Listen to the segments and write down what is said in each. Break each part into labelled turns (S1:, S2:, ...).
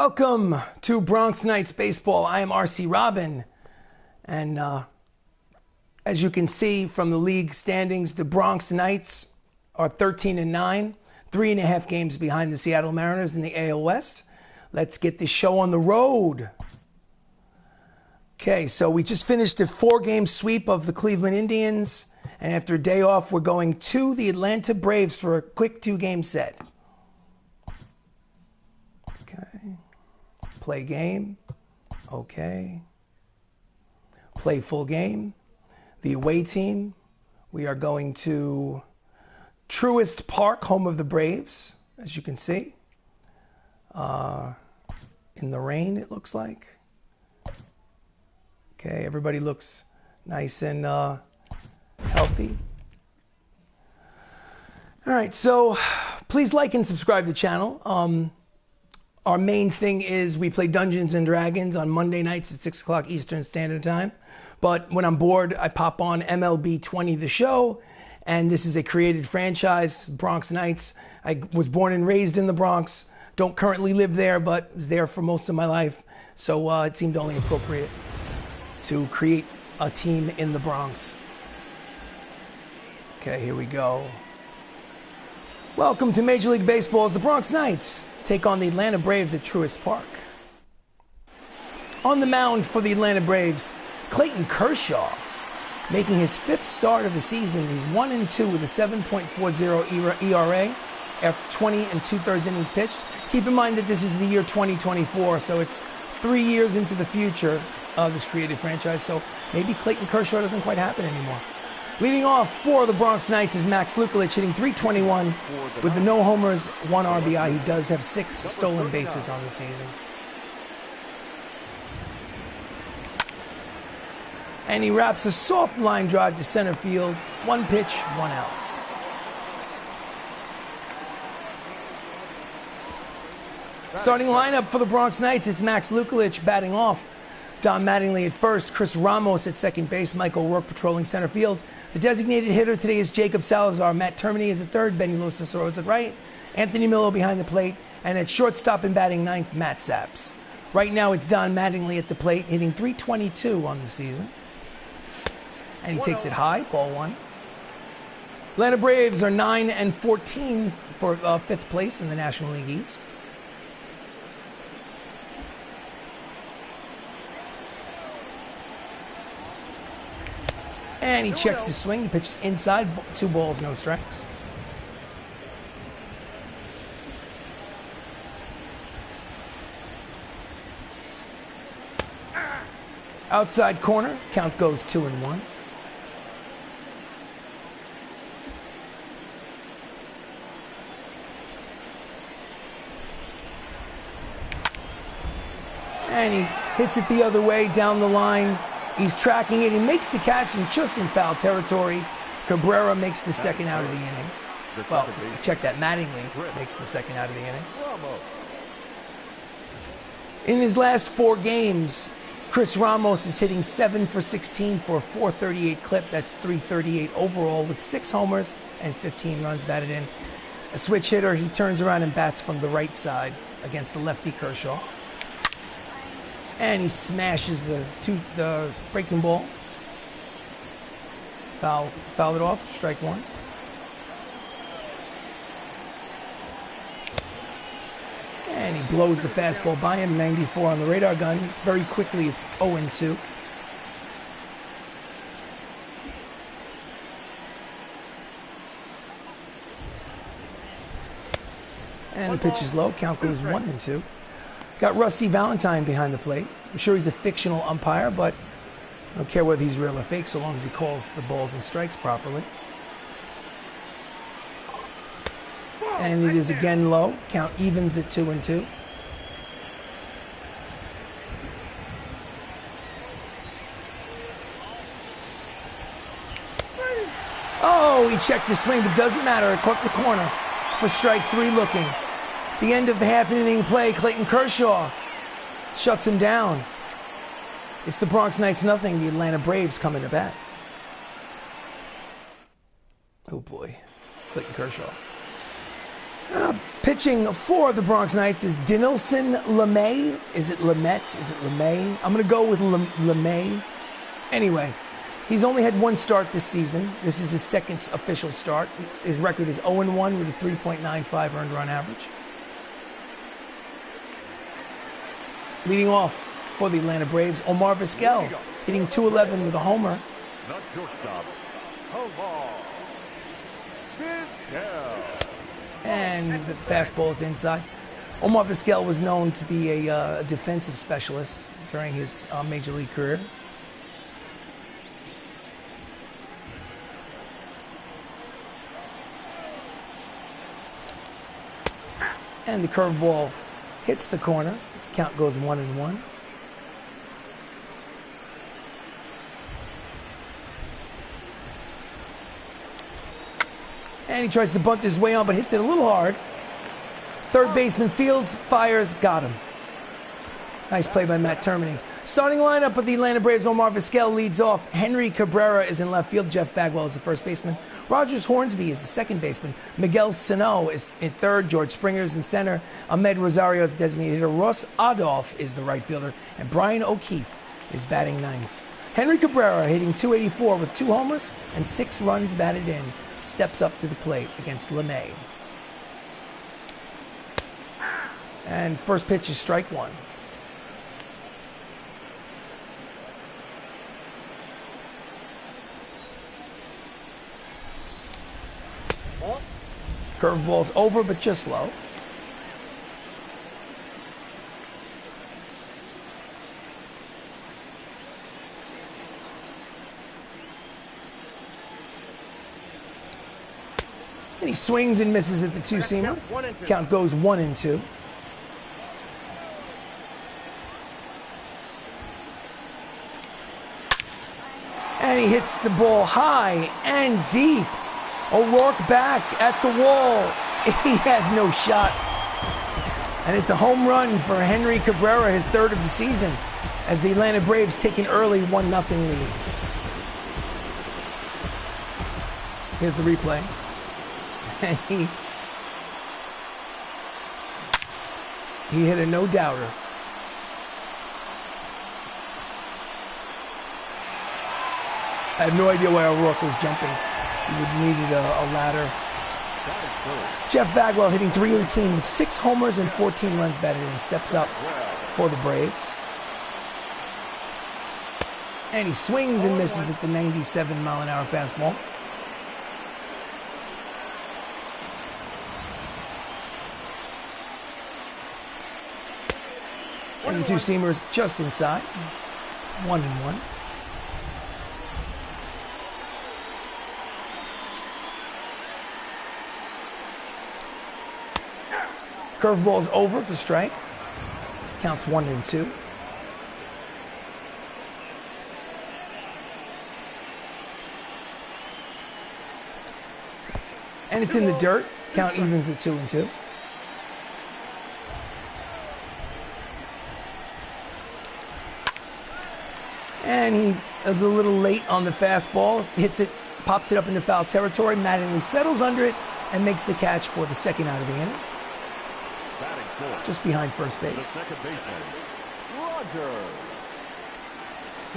S1: Welcome to Bronx Knights Baseball. I am RC Robbin. And as you can see from the league standings, the Bronx Knights are 13-9, 3.5 games behind the Seattle Mariners in the AL West. Let's get this show on the road. Okay, so we just finished a 4-game sweep of the Cleveland Indians. And after a day off, we're going to the Atlanta Braves for a quick 2-game set. Okay. Play game. Okay. Play full game. The away team, we are going to Truist Park, home of the Braves, as you can see. In the rain, it looks like. Okay, everybody looks nice and healthy. All right, so please like and subscribe to the channel. Our main thing is we play Dungeons and Dragons on Monday nights at 6 o'clock Eastern Standard Time. But when I'm bored, I pop on MLB 20 The Show. And this is a created franchise, Bronx Knights. I was born and raised in the Bronx. Don't currently live there, but was there for most of my life. So it seemed only appropriate to create a team in the Bronx. Okay, here we go. Welcome to Major League Baseball's the Bronx Knights take on the Atlanta Braves at Truist Park. On the mound for the Atlanta Braves, Clayton Kershaw, making his 5th start of the season. He's 1-2 with a 7.40 ERA after 20 2/3 innings pitched. Keep in mind that this is the year 2024, so it's 3 years into the future of this creative franchise, so maybe Clayton Kershaw doesn't quite happen anymore. Leading off for the Bronx Knights is Max Lukulich, hitting .321 with the no homers, 1 RBI. He does have 6 stolen bases on the season. And he wraps a soft line drive to center field. 1 pitch, 1 out. Starting lineup for the Bronx Knights, it's Max Lukulich batting off. Don Mattingly at first, Chris Ramos at second base, Michael Rourke patrolling center field. The designated hitter today is Jacob Salazar. Matt Termini is at third, Benny Losasoro is at right, Anthony Millo behind the plate, and at shortstop and batting ninth, Matt Saps. Right now it's Don Mattingly at the plate, hitting .322 on the season. And he takes it high, ball 1. Atlanta Braves are 9-14 for 5th place in the National League East. And he checks his swing. He pitches inside. 2 balls, no strikes. Outside corner. Count goes 2-1. And he hits it the other way down the line. He's tracking it. He makes the catch and just in foul territory. Cabrera makes the 2nd out of the inning. Well, check that. Mattingly makes the 2nd out of the inning. In his last 4 games, Chris Ramos is hitting 7 for 16 for a .438 clip. That's .338 overall with 6 homers and 15 runs batted in. A switch hitter, he turns around and bats from the right side against the lefty Kershaw. And he smashes the breaking ball. Foul it off, strike 1. And he blows the fastball by him, 94 on the radar gun. Very quickly, it's 0-2. And the pitch is low, count goes 1-2. Got Rusty Valentine behind the plate. I'm sure he's a fictional umpire, but I don't care whether he's real or fake so long as he calls the balls and strikes properly. And it is again low. Count evens at 2-2. Oh, he checked his swing, but doesn't matter. It caught the corner for strike 3 looking. The end of the half-inning play, Clayton Kershaw shuts him down. It's the Bronx Knights nothing, the Atlanta Braves coming to bat. Oh boy, Clayton Kershaw. Pitching for the Bronx Knights is Dinelson LeMay. Is it Lamette? Is it LeMay? I'm going to go with LeMay. Anyway, he's only had one start this season. This is his second official start. His record is 0-1 with a 3.95 earned run average. Leading off for the Atlanta Braves, Omar Vizquel, hitting .211 with a homer.
S2: The shortstop, Omar Vizquel.
S1: And the fastball is inside. Omar Vizquel was known to be a defensive specialist during his major league career. And the curveball hits the corner. Count goes 1-1. And he tries to bunt his way on, but hits it a little hard. Third baseman Fields fires, got him. Nice play by Matt Termini. Starting lineup of the Atlanta Braves, Omar Vizquel leads off. Henry Cabrera is in left field. Jeff Bagwell is the first baseman. Rogers Hornsby is the second baseman. Miguel Sano is in third. George Springer is in center. Ahmed Rosario is the designated hitter. Ross Adolph is the right fielder. And Brian O'Keefe is batting ninth. Henry Cabrera, hitting .284 with 2 homers and 6 runs batted in, steps up to the plate against LeMay. And first pitch is strike one. Curveball's over, but just low. And he swings and misses at the two-seamer. Count goes 1-2. And he hits the ball high and deep. O'Rourke back at the wall. He has no shot. And it's a home run for Henry Cabrera, his third of the season, as the Atlanta Braves take an early 1-0 lead. Here's the replay. And he hit a no-doubter. I have no idea why O'Rourke was jumping. He would have needed a ladder. Jeff Bagwell hitting .318 with 6 homers and 14 runs batted in. Steps up for the Braves. And he swings and misses at the 97-mile-an-hour fastball. And the two-seamers just inside. 1-1. Curveball's over for strike. Counts 1-2. And it's in the dirt. Count evens at 2-2. And he is a little late on the fastball. Hits it, pops it up into foul territory. Mattingly settles under it and makes the catch for the second out of the inning. Just behind first base.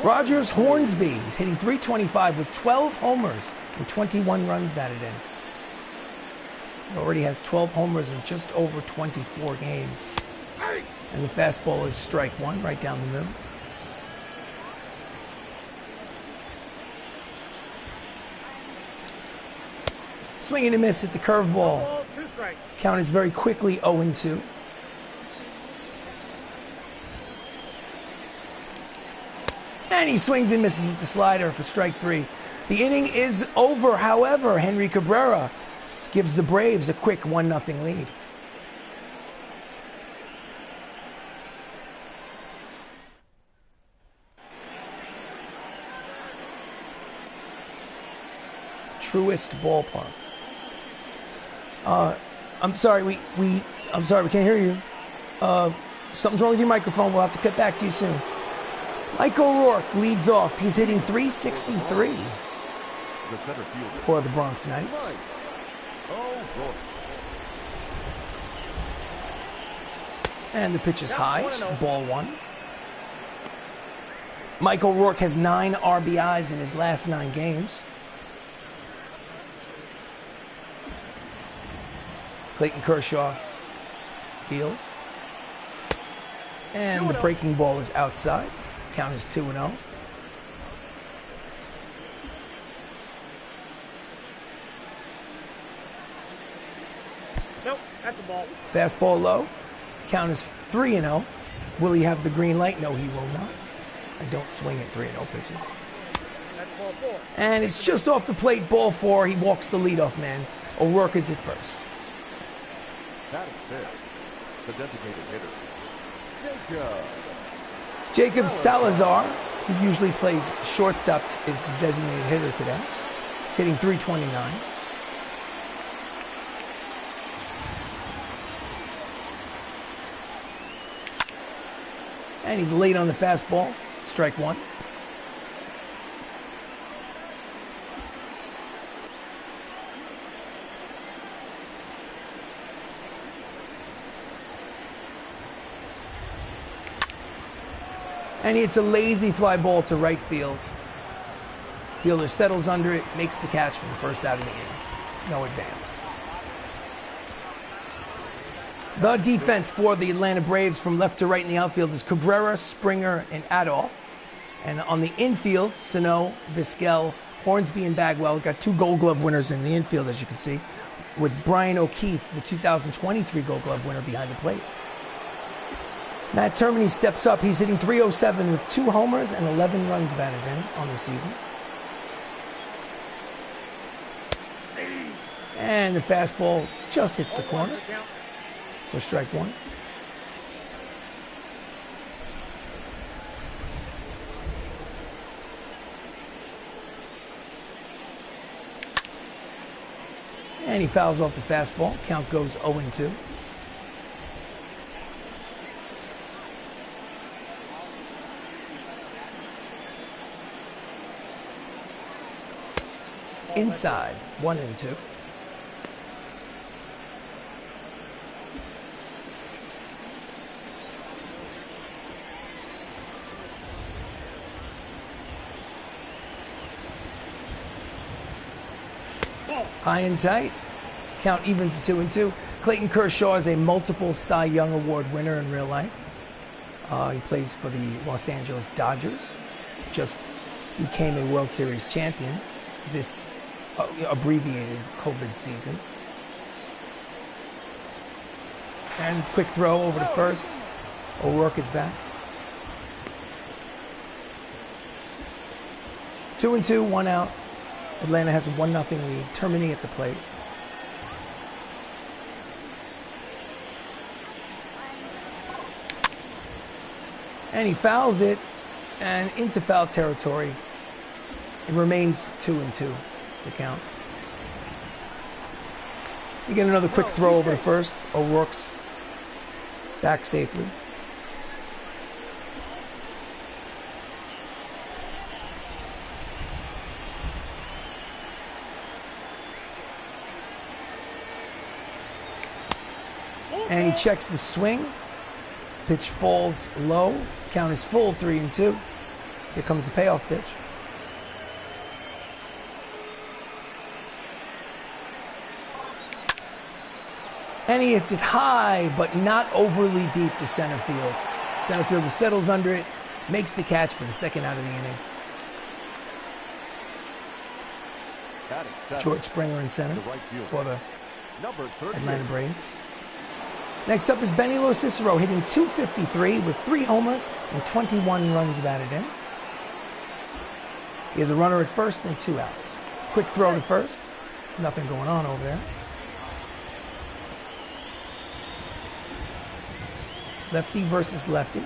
S1: Rogers Hornsby is hitting .325 with 12 homers and 21 runs batted in. He already has 12 homers in just over 24 games. And the fastball is strike one, right down the middle. Swing and a miss at the curveball. Count is very quickly 0-2. And he swings and misses at the slider for strike three. The inning is over. However, Henry Cabrera gives the Braves a quick 1-0 lead. Truist Ballpark. I'm sorry, I'm sorry, we can't hear you. Something's wrong with your microphone. We'll have to cut back to you soon. Mike O'Rourke leads off. He's hitting .363 for the Bronx Knights. And the pitch is high, ball one. Mike O'Rourke has 9 RBIs in his last 9 games. Clayton Kershaw deals. And the breaking ball is outside. Count is 2-0.
S3: Nope, that's the ball.
S1: Fastball low. Count is 3-0. Will he have the green light? No, he will not. I don't swing at 3-0 pitches.
S3: That's ball 4.
S1: And it's just off the plate, ball 4. He walks the leadoff man. O'Rourke is at first.
S2: That is fair. The designated hitter,
S1: Jacob Salazar, who usually plays shortstop, is the designated hitter today. He's hitting .329. And he's late on the fastball. Strike one. And it's a lazy fly ball to right field. Fielder settles under it, makes the catch for the first out of the inning. No advance. The defense for the Atlanta Braves from left to right in the outfield is Cabrera, Springer, and Adolph. And on the infield, Sano, Vizquel, Hornsby, and Bagwell. Got 2 Gold Glove winners in the infield, as you can see, with Brian O'Keefe, the 2023 Gold Glove winner, behind the plate. Matt Termini steps up. He's hitting .307 with 2 homers and 11 runs batted in on the season. And the fastball just hits the corner. So strike one. And he fouls off the fastball. Count goes 0-2. Inside, 1-2. High and tight. Count evens to 2-2. Clayton Kershaw is a multiple Cy Young Award winner in real life. He plays for the Los Angeles Dodgers. Just became a World Series champion this abbreviated COVID season. And quick throw over to first. O'Rourke is back. 2-2, 1 out. Atlanta has a 1-0 lead. Termini at the plate. And he fouls it and into foul territory. It remains 2-2, the count. We get another quick throw over to first. O'Rourke's back safely. And he checks the swing. Pitch falls low. Count is full, 3-2. Here comes the payoff pitch. And he hits it high, but not overly deep to center field. Center fielder settles under it, makes the catch for the second out of the inning. George Springer in center for the Atlanta Braves. Next up is Benny Cicero, hitting .253 with 3 homers and 21 runs batted in. He has a runner at first and 2 outs. Quick throw to first. Nothing going on over there. Lefty versus lefty.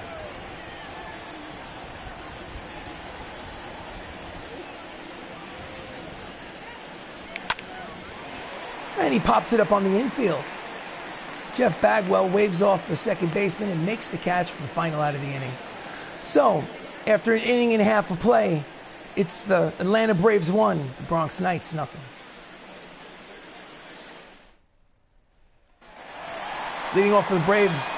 S1: And he pops it up on the infield. Jeff Bagwell waves off the second baseman and makes the catch for the final out of the inning. So, after an inning and a half of play, it's the Atlanta Braves 1, the Bronx Knights 0. Leading off for the Braves,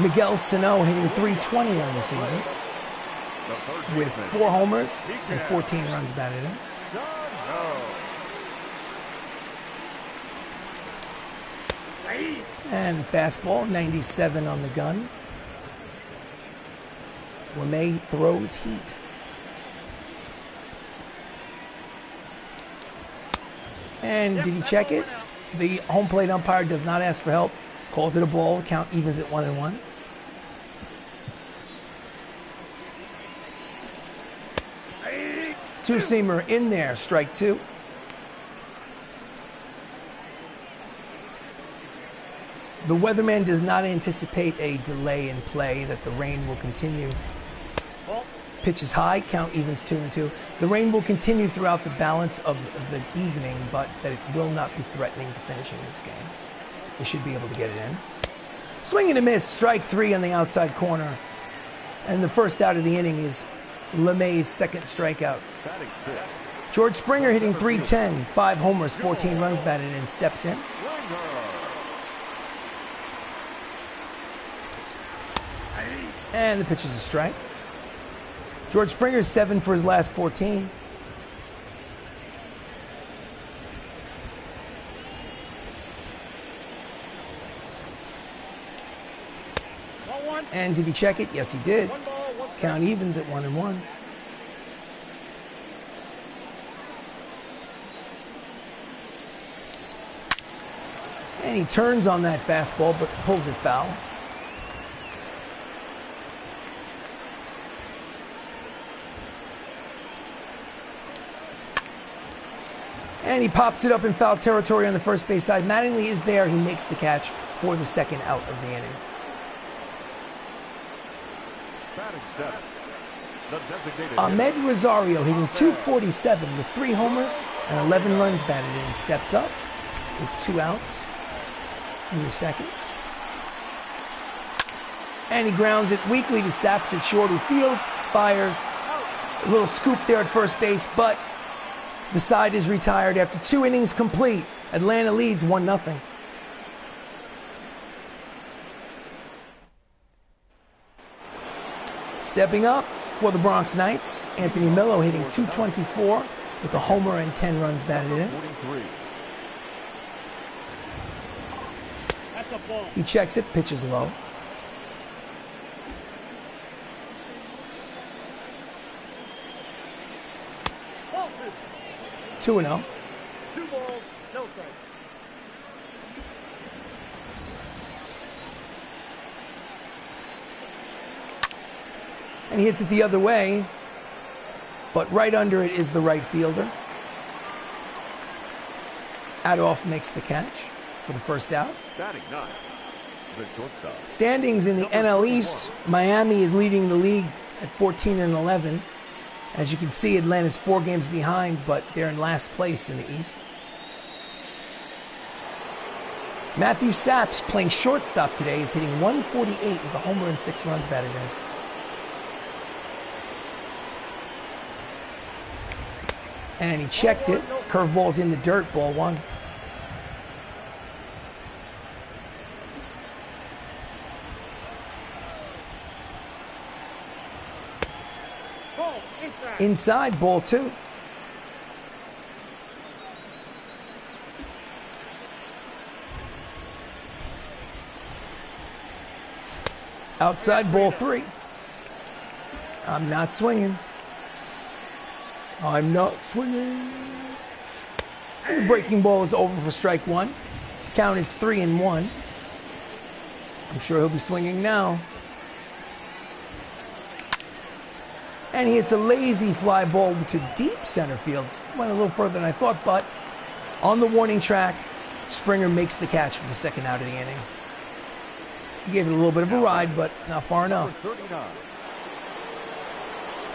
S1: Miguel Sano hitting .320 on the season with 4 homers and 14 runs batted in. And fastball, 97 on the gun. LeMay throws heat. And did he check it? The home plate umpire does not ask for help. Calls it a ball. Count evens at 1-1. Two-seamer in there. Strike 2. The weatherman does not anticipate a delay in play, that the rain will continue. Pitch is high, count evens 2-2. The rain will continue throughout the balance of the evening, but that it will not be threatening to finishing this game. They should be able to get it in. Swing and a miss, strike 3 on the outside corner. And the first out of the inning is LeMay's second strikeout. George Springer hitting .310, 5 homers, 14 runs batted in, steps in. And the pitch is a strike. George Springer's 7 for his last 14. And did he check it? Yes, he did. Count evens at 1-1. And he turns on that fastball, but pulls it foul. And he pops it up in foul territory on the first base side. Mattingly is there. He makes the catch for the second out of the inning. Ahmed Rosario hitting .247 with 3 homers and 11 runs batted in. Steps up with 2 outs in the second. And he grounds it weakly to Saps at short, who fields, fires. A little scoop there at first base, but the side is retired after 2 innings complete. Atlanta leads 1-0. Stepping up for the Bronx Knights, Anthony Millo hitting .224 with a homer and 10 runs batted in. He checks it, pitches low. Two 2-0.
S3: 2 balls, no strikes.
S1: And he hits it the other way, but right under it is the right fielder. Adolph makes the catch for the first out. Standings in the NL East, Miami is leading the league at 14-11. As you can see, Atlanta's 4 games behind, but they're in last place in the East. Matthew Saps, playing shortstop today, is hitting .148 with a homer and 6 runs batted in. And he checked it. Curveball's in the dirt, ball 1. Inside, ball 2. Outside, ball 3. I'm not swinging. I'm not swinging. And the breaking ball is over for strike 1. Count is 3-1. I'm sure he'll be swinging now. And he hits a lazy fly ball to deep center field. Went a little further than I thought, but on the warning track, Springer makes the catch for the second out of the inning. He gave it a little bit of a ride, but not far enough.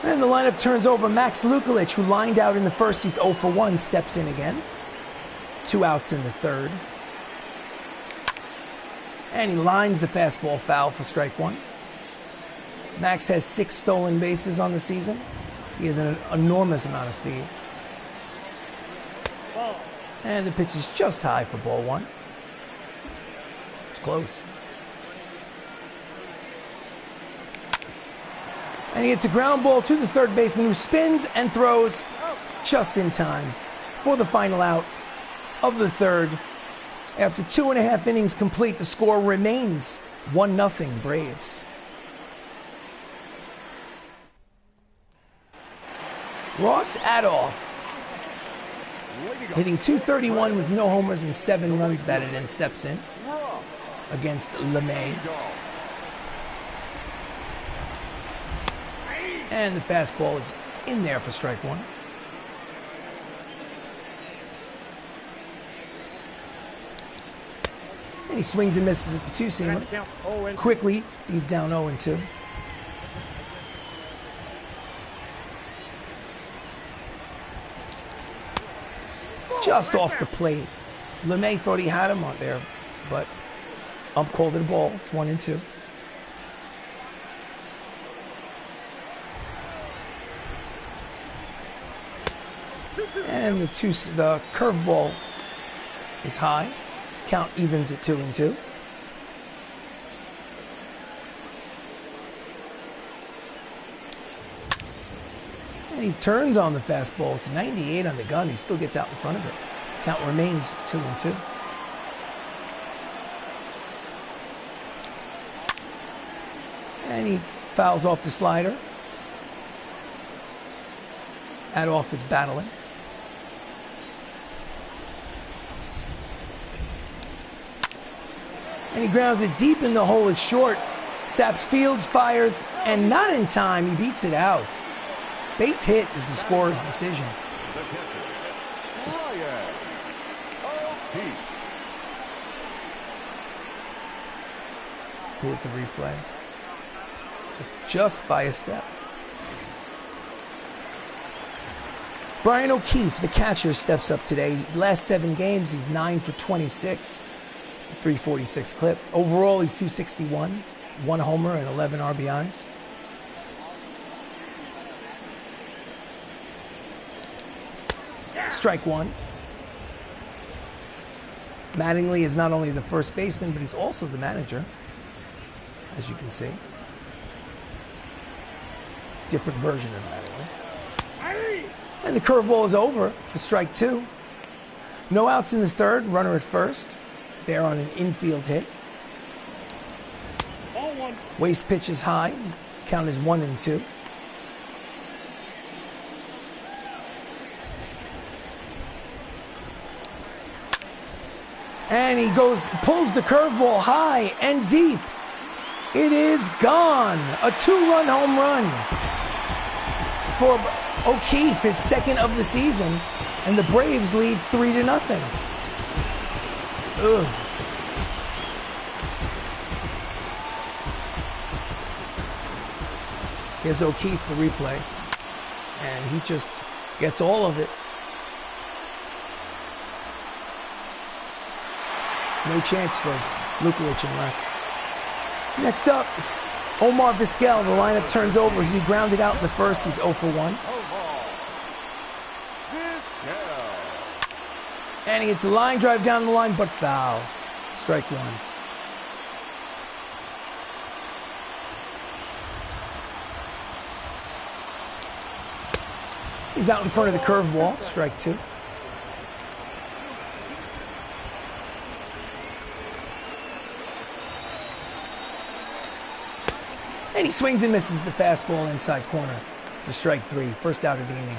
S1: And the lineup turns over. Max Lukulich, who lined out in the first, he's 0 for 1, steps in again. 2 outs in the third. And he lines the fastball foul for strike 1. Max has 6 stolen bases on the season. He has an enormous amount of speed. And the pitch is just high for ball 1. It's close. And he hits a ground ball to the third baseman, who spins and throws just in time for the final out of the third. After 2.5 innings complete, the score remains 1-0 Braves. Ross Adolph, hitting .231 with no homers and 7 runs batted in, steps in against LeMay. And the fastball is in there for strike one. And he swings and misses at the two-seamer. Quickly, he's down 0-2. Just off the plate. LeMay thought he had him on there, but ump called it a ball. It's 1-2. And the curveball is high. Count evens at 2-2. And he turns on the fastball. It's 98 on the gun. He still gets out in front of it. Count remains 2-2. And he fouls off the slider. Adolph is battling. And he grounds it deep in the hole. It's short. Saps fields, fires, and not in time. He beats it out. Base hit is the scorer's decision. Just here's the replay. Just by a step. Brian O'Keefe, the catcher, steps up today. Last 7 games, he's 9 for 26. It's a 346 clip. Overall, he's 261, 1 homer and 11 RBIs. Strike one. Mattingly is not only the first baseman, but he's also the manager, as you can see. Different version of Mattingly. And the curveball is over for strike 2. No outs in the third, runner at first. There on an infield hit. Waste pitch is high. Count is 1-2. And he pulls the curveball high and deep. It is gone. A 2-run home run for O'Keefe, his second of the season, and the Braves lead 3-0. Ugh. Here's O'Keefe, the replay, and he just gets all of it. No chance for Lukulich and left. Next up, Omar Vizquel. The lineup turns over. He grounded out in the first. He's 0 for 1. And he hits a line drive down the line, but foul. Strike one. He's out in front of the curveball. Strike two. And he swings and misses the fastball inside corner for strike 3. First out of the inning.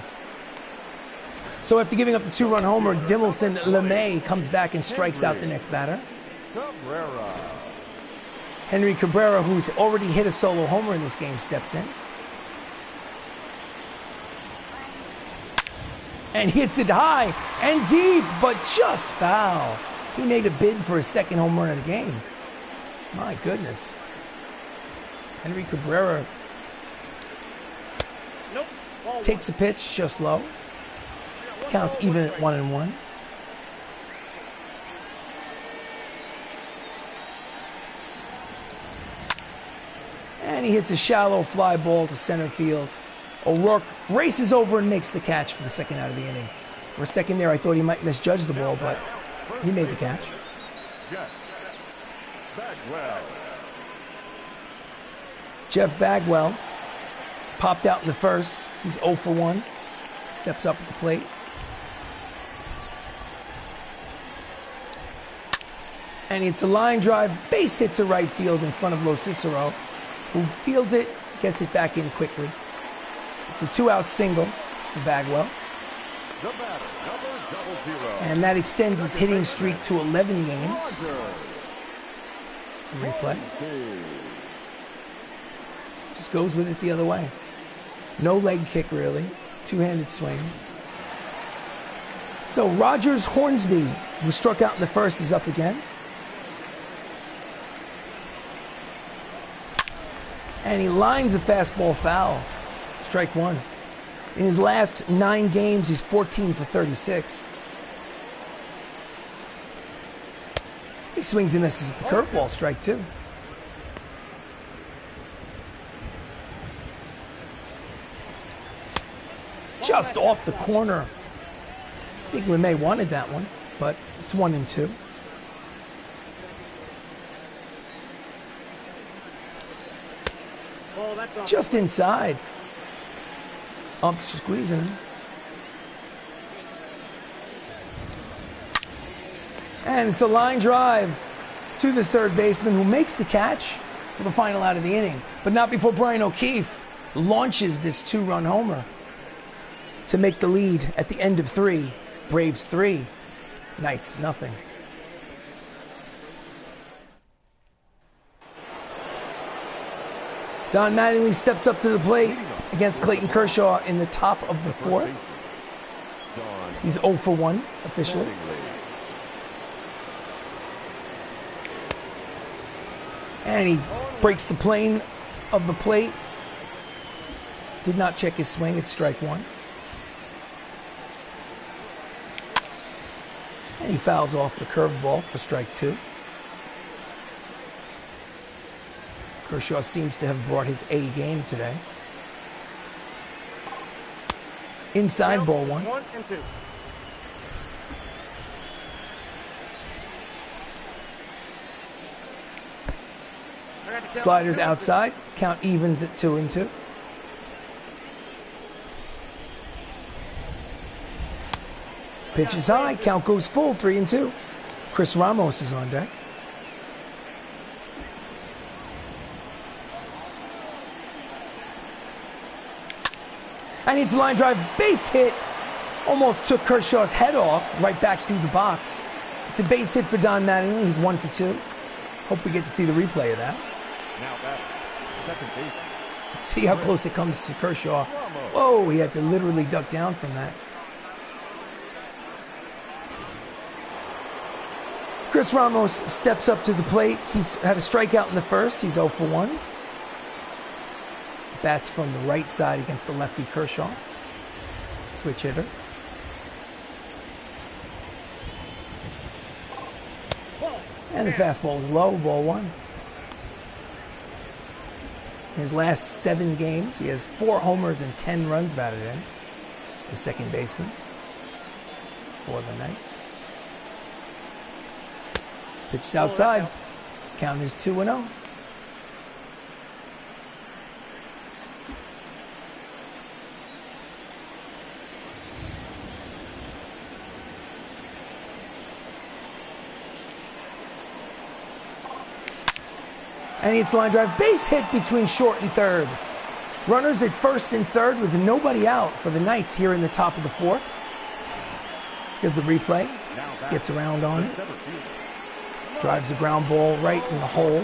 S1: So after giving up the 2-run homer, Dimmelson LeMay comes back and strikes out the next batter. Henry Cabrera, who's already hit a solo homer in this game, steps in. And hits it high and deep, but just foul. He made a bid for his second home run of the game. My goodness. Henry Cabrera takes a pitch just low. Counts even at 1-1. And he hits a shallow fly ball to center field. O'Rourke races over and makes the catch for the second out of the inning. For a second there, I thought he might misjudge the ball, but he made the catch. Jeff Bagwell Popped out in the first. He's 0 for 1. Steps up at the plate. And it's a line drive, base hit to right field in front of Lo Cicero, who fields it, gets it back in quickly. It's a 2-out single for Bagwell.
S2: The batter, number 00.
S1: And that extends his hitting streak to 11 games. Replay. Just goes with it the other way. No leg kick, really. Two-handed swing. So Rogers Hornsby, who struck out in the first, is up again. And he lines a fastball foul. Strike one. In his last 9 games, he's 14 for 36. He swings and misses at the curveball. Strike two. Just off the corner. I think LeMay wanted that one, but it's 1-2. Just inside. Ump's squeezing him. And it's a line drive to the third baseman, who makes the catch for the final out of the inning. But not before Brian O'Keefe launches this 2-run homer to make the lead at the end of 3. Braves 3, Knights nothing. Don Mattingly steps up to the plate against Clayton Kershaw in the top of the 4th. He's 0 for 1 officially. And he breaks the plane of the plate. Did not check his swing. It's strike one. And he fouls off the curveball for strike two. Kershaw seems to have brought his A game today. Inside, ball one.
S3: 1-2.
S1: Sliders outside. Count evens at 2-2. Pitch is high. Count goes full. 3-2. Chris Ramos is on deck. And it's a line drive, base hit. Almost took Kershaw's head off, right back through the box. It's a base hit for Don Mattingly. He's 1 for 2. Hope we get to see the replay of that.
S2: Now back, second base.
S1: Let's see how close it comes to Kershaw. Whoa, he had to literally duck down from that. Chris Ramos steps up to the plate. He's had a strikeout in the first. He's 0 for 1. Bats from the right side against the lefty Kershaw. Switch hitter. And the fastball is low, ball one. In his last 7 games, he has 4 homers and 10 runs batted in. The second baseman for the Knights. Pitch outside. Count is 2-0. And it's a line drive, base hit between short and third. Runners at first and third with nobody out for the Knights here in the top of the 4th. Here's the replay. Just gets around on it. Drives the ground ball right in the hole.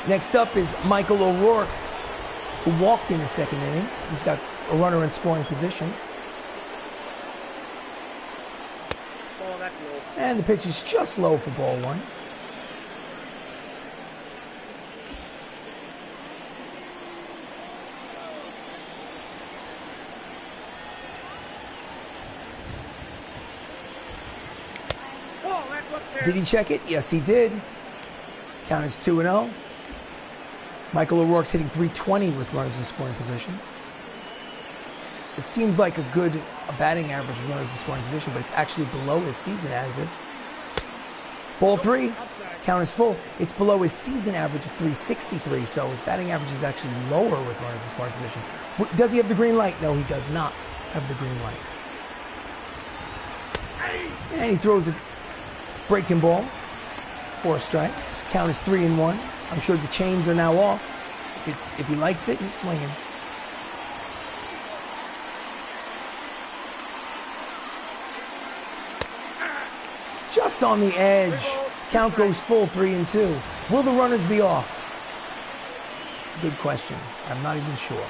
S1: Next up is Michael O'Rourke, who walked in the second inning. He's got a runner in scoring position. And the pitch is just low for ball one. Did he check it? Yes, he did. Count is 2-0. Michael O'Rourke's hitting .320 with runners in scoring position. It seems like a good batting average with runners in scoring position, but it's actually below his season average. Ball 3. Count is full. It's below his season average of 363, so his batting average is actually lower with runners in scoring position. Does he have the green light? No, he does not have the green light. And he throws a breaking ball for a strike. Count is 3-1. I'm sure the chains are now off. If he likes it, he's swinging. Just on the edge. Count goes full, 3-2. Will the runners be off? It's a good question. I'm not even sure.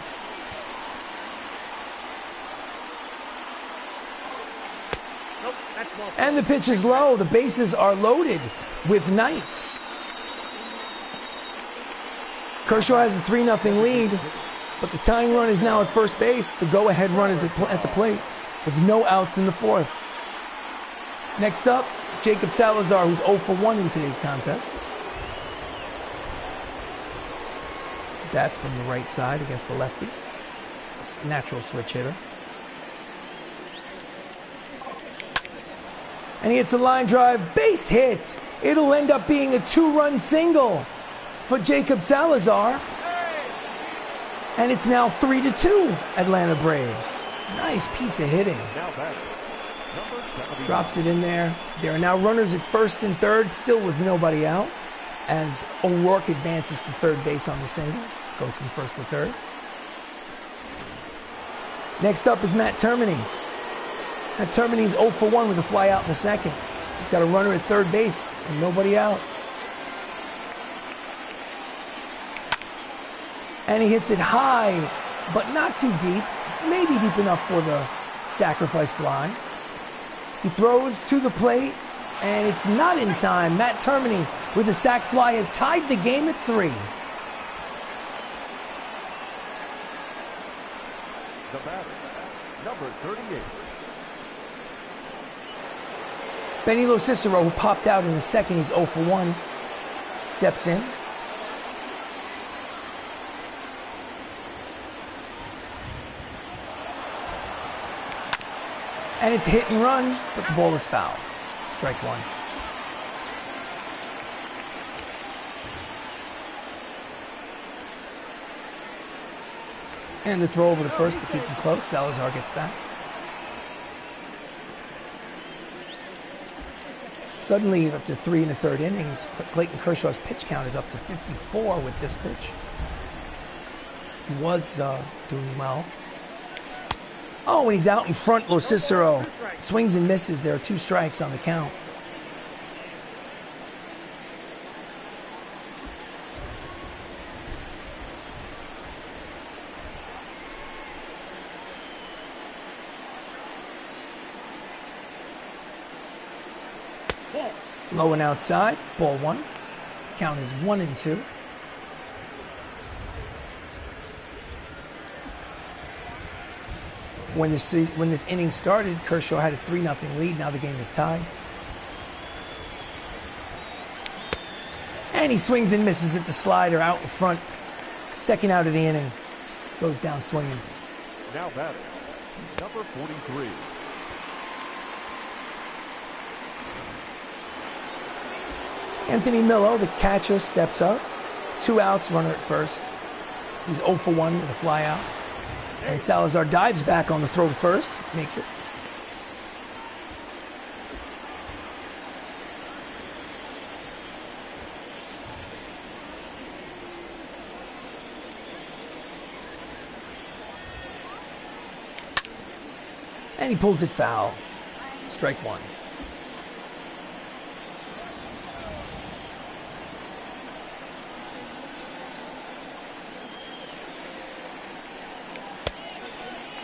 S1: And the pitch is low. The bases are loaded with Knights. Kershaw has a 3-0 lead, but the tying run is now at first base. The go-ahead run is at the plate with no outs in the fourth. Next up, Jacob Salazar, who's 0 for 1 in today's contest. Bats from the right side against the lefty. Natural switch hitter. And he hits a line drive, base hit. It'll end up being a 2-run single for Jacob Salazar. And it's now 3-2 Atlanta Braves. Nice piece of hitting. Drops it in there. There are now runners at first and third, still with nobody out, as O'Rourke advances to third base on the single. Goes from first to third. Next up is Matt Termini. Matt Termini is 0 for 1 with a fly out in the second. He's got a runner at third base and nobody out. And he hits it high, but not too deep. Maybe deep enough for the sacrifice fly. He throws to the plate, and it's not in time. Matt Termini with a sac fly has tied the game at 3.
S2: The batter, number 38.
S1: Benny Cicero, who popped out in the second, he's 0 for 1, steps in. And it's hit and run, but the ball is foul. Strike 1. And the throw over to first to keep him close. Salazar gets back. Suddenly, after 3 1/3 innings, Clayton Kershaw's pitch count is up to 54 with this pitch. He was doing well. Oh, and he's out in front, Cicero. Swings and misses. There are 2 strikes on the count. Low and outside, ball 1. Count is 1-2. When this inning started, Kershaw had a 3-0 lead. Now the game is tied. And he swings and misses at the slider out in front. Second out of the inning. Goes down swinging.
S2: Now batting, number 43.
S1: Anthony Millo, the catcher, steps up. 2 outs, runner at first. He's 0 for 1 with a fly out. And Salazar dives back on the throw to first. Makes it. And he pulls it foul. Strike 1.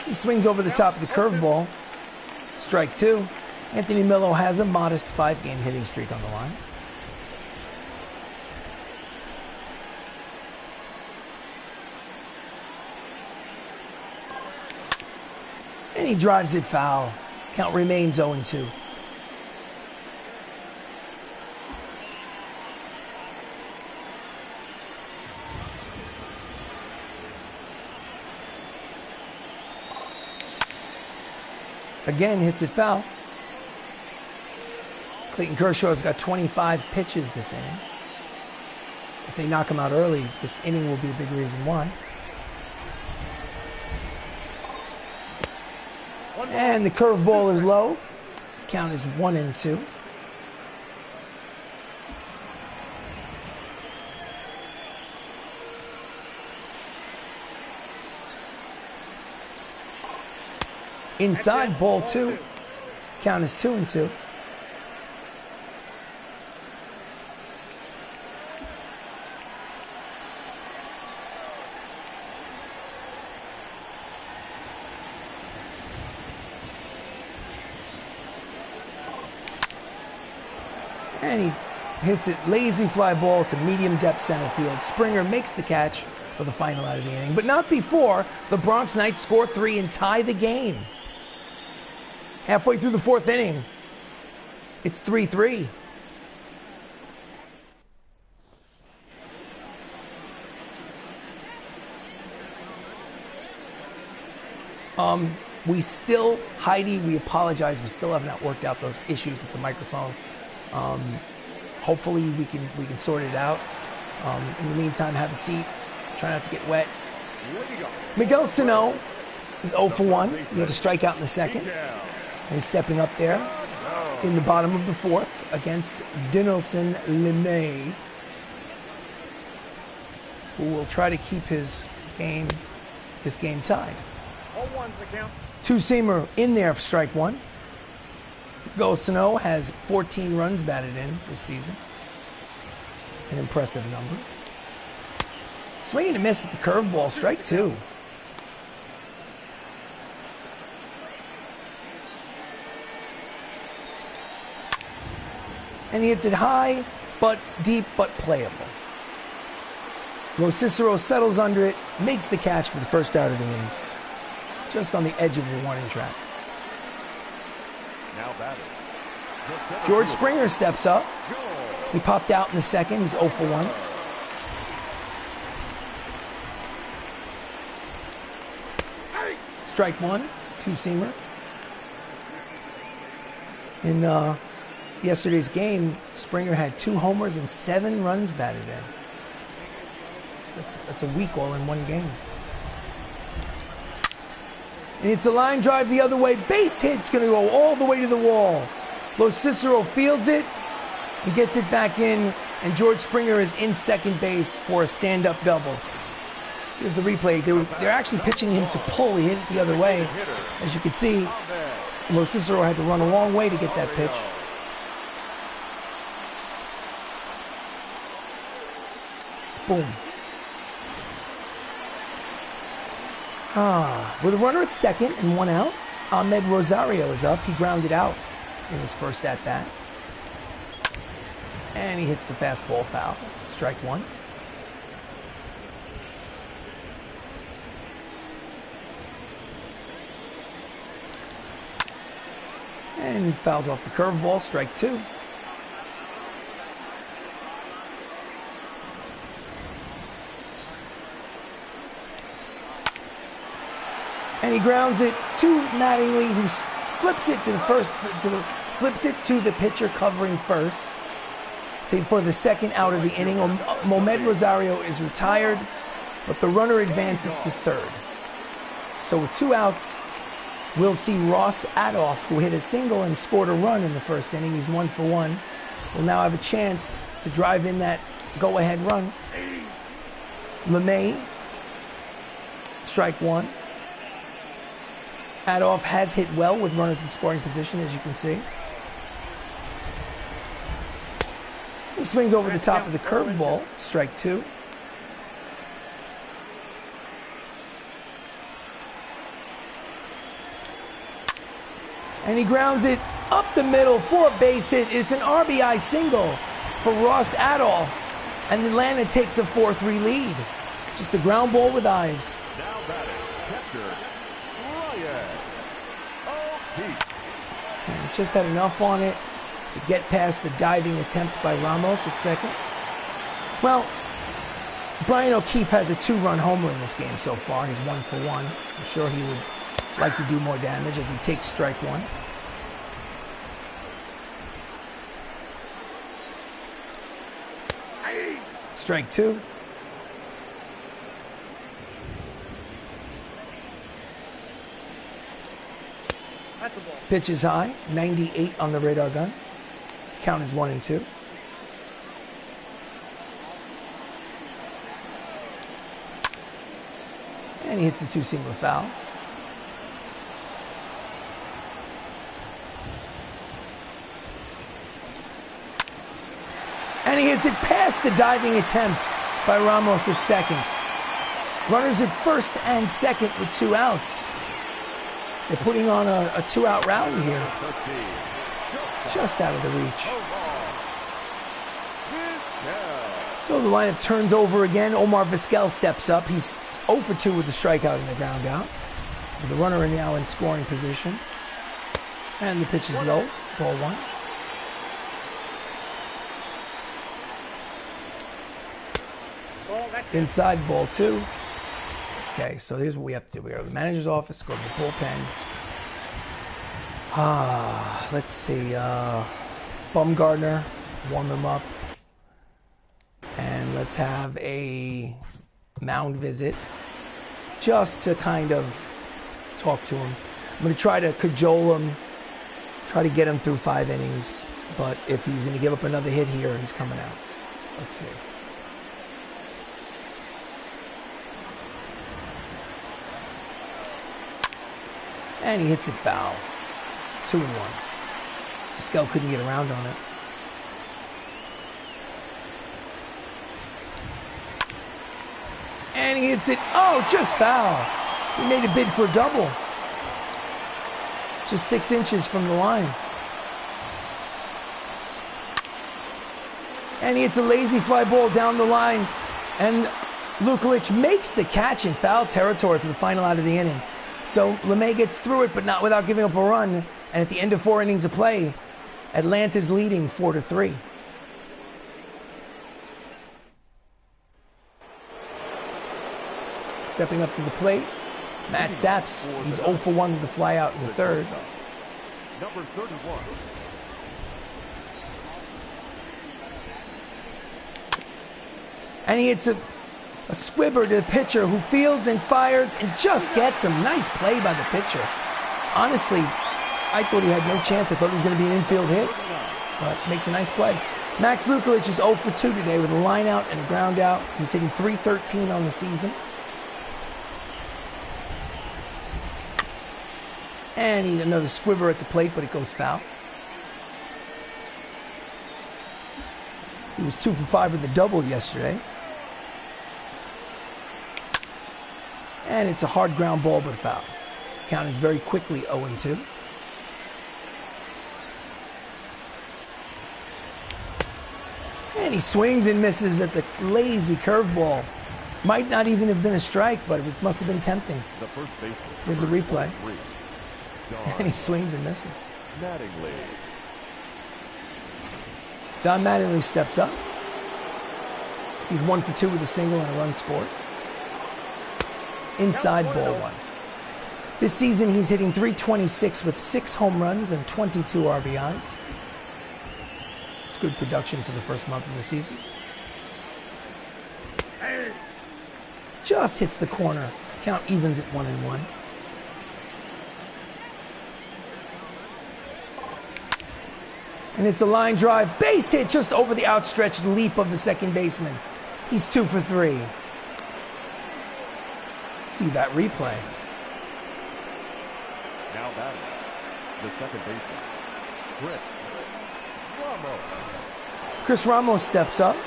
S1: He swings over the top of the curveball. Strike 2. Anthony Millo has a modest 5-game hitting streak on the line. And he drives it foul. Count remains 0-2. Again, hits it foul. Clayton Kershaw's got 25 pitches this inning. If they knock him out early, this inning will be a big reason why. And the curveball is low. Count is 1-2. Inside, ball 2. Count is 2-2. And he hits it lazy fly ball to medium depth center field. Springer makes the catch for the final out of the inning, but not before the Bronx Knights score 3 and tie the game. Halfway through the 4th inning, it's 3-3. We still, Heidi, we apologize. We still have not worked out those issues with the microphone. Hopefully we can sort it out. In the meantime, have a seat. Try not to get wet. Miguel Sano is 0 for 1. He had a strikeout in the 2nd. And he's stepping up there in the bottom of the 4th against Dinelson LeMay, who will try to keep this game tied.
S3: 0-1's the count.
S1: Two-seamer in there for strike 1. Miguel Sano has 14 runs batted in this season. An impressive number. Swing and a miss at the curveball, strike 2. And he hits it high, but deep, but playable. Lo Cicero settles under it, makes the catch for the first out of the inning. Just on the edge of the warning track.
S2: Now batting.
S1: George Springer steps up. He popped out in the 2nd. He's 0 for 1. Strike 1, two-seamer. In yesterday's game, Springer had 2 homers and 7 runs batted in. That's a week all in one game. And it's a line drive the other way. Base hit's going to go all the way to the wall. Lo Cicero fields it. He gets it back in. And George Springer is in second base for a stand-up double. Here's the replay. They're actually pitching him to pull. He hit it the other way. As you can see, Lo Cicero had to run a long way to get that pitch. Boom. With a runner at second and 1 out, Ahmed Rosario is up. He grounded out in his first at-bat. And he hits the fastball foul. Strike 1. And fouls off the curveball. Strike 2. And he grounds it to Mattingly, who flips it to the flips it to the pitcher covering first for the second out of the inning. Mohamed Rosario is retired, but the runner advances to third. So with 2 outs, we'll see Ross Adolph, who hit a single and scored a run in the first inning. He's 1 for 1. Will now have a chance to drive in that go-ahead run. LeMay, strike 1. Adolph has hit well with runners in scoring position, as you can see. He swings over the top of the curveball, strike 2. And he grounds it up the middle for a base hit. It's an RBI single for Ross Adolph. And Atlanta takes a 4-3 lead. Just a ground ball with eyes.
S2: Now batting, catcher,
S1: And just had enough on it to get past the diving attempt by Ramos at second. Well, Brian O'Keefe has a 2-run homer in this game so far. He's 1 for 1. I'm sure he would like to do more damage as he takes strike 1. Strike two.
S3: That's the ball.
S1: Pitch is high, 98 on the radar gun. Count is 1-2. And he hits the two-seamer foul. And he hits it past the diving attempt by Ramos at second. Runners at first and second with 2 outs. They're putting on a 2-out rally here. Just out of the reach. So the lineup turns over again. Omar Vizquel steps up. He's 0 for 2 with the strikeout and the ground out. The runner now in scoring position. And the pitch is low. Ball 1. Inside, ball 2. Okay, so here's what we have to do. We go to the manager's office, go to the bullpen. Let's see. Bumgarner, warm him up. And let's have a mound visit just to kind of talk to him. I'm going to try to cajole him, try to get him through 5 innings. But if he's going to give up another hit here, he's coming out. Let's see. And he hits it foul. 2-1. Vizquel couldn't get around on it. And he hits it, just foul. He made a bid for a double. Just 6 inches from the line. And he hits a lazy fly ball down the line. And Lukulich makes the catch in foul territory for the final out of the inning. So LeMay gets through it, but not without giving up a run. And at the end of 4 innings of play, Atlanta's leading 4-3. Stepping up to the plate, Matt Saps. He's 0 for 1 with the fly out in the third.
S2: Number 31.
S1: And he hits a squibber to the pitcher who fields and fires and just gets him. Nice play by the pitcher. Honestly, I thought he had no chance. I thought it was going to be an infield hit, but makes a nice play. Max Lukulich is 0 for 2 today with a line out and a ground out. He's hitting .313 on the season. And he another squibber at the plate, but it goes foul. He was 2 for 5 with a double yesterday. And it's a hard ground ball, but foul. Count is very quickly 0-2. And he swings and misses at the lazy curveball. Might not even have been a strike, but it must have been tempting. Here's a replay. And he swings and misses. Don Mattingly steps up. He's 1 for 2 with a single and a run scored. Inside, ball 1. This season, he's hitting .326 with 6 home runs and 22 RBIs. It's good production for the first month of the season. Just hits the corner. Count evens at 1-1. And it's a line drive. Base hit just over the outstretched leap of the second baseman. He's 2 for 3. See that replay.
S2: Now batting, the second baseman, Chris Ramos.
S1: Chris Ramos steps up.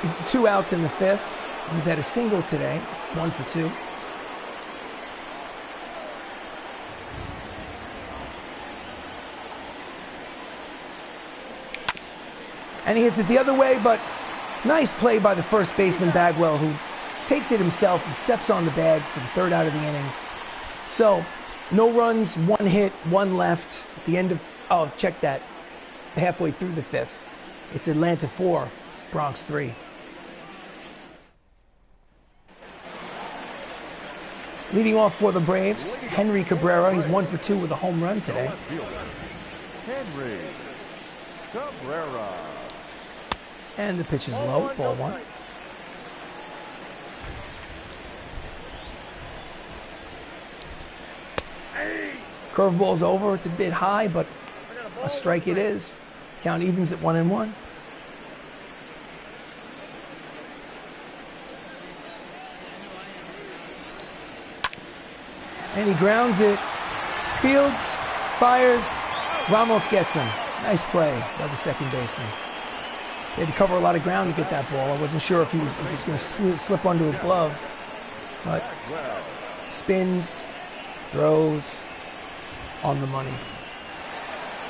S1: He's 2 outs in the 5th. He's had a single today. It's 1 for 2. And he hits it the other way, but nice play by the first baseman, Bagwell, who takes it himself and steps on the bag for the 3rd out of the inning. So, no runs, 1 hit, 1 left. At the end of, check that, halfway through the 5th. It's Atlanta 4, Bronx 3. Leading off for the Braves, Henry Cabrera. He's 1 for 2 with a home run today.
S2: Henry Cabrera.
S1: And the pitch is low, ball one. Curveball's over, it's a bit high, but a strike it is. Count evens at 1-1. And he grounds it. Fields, fires, Ramos gets him. Nice play by the second baseman. He had to cover a lot of ground to get that ball. I wasn't sure if he was going to slip under his glove, but spins, throws, on the money.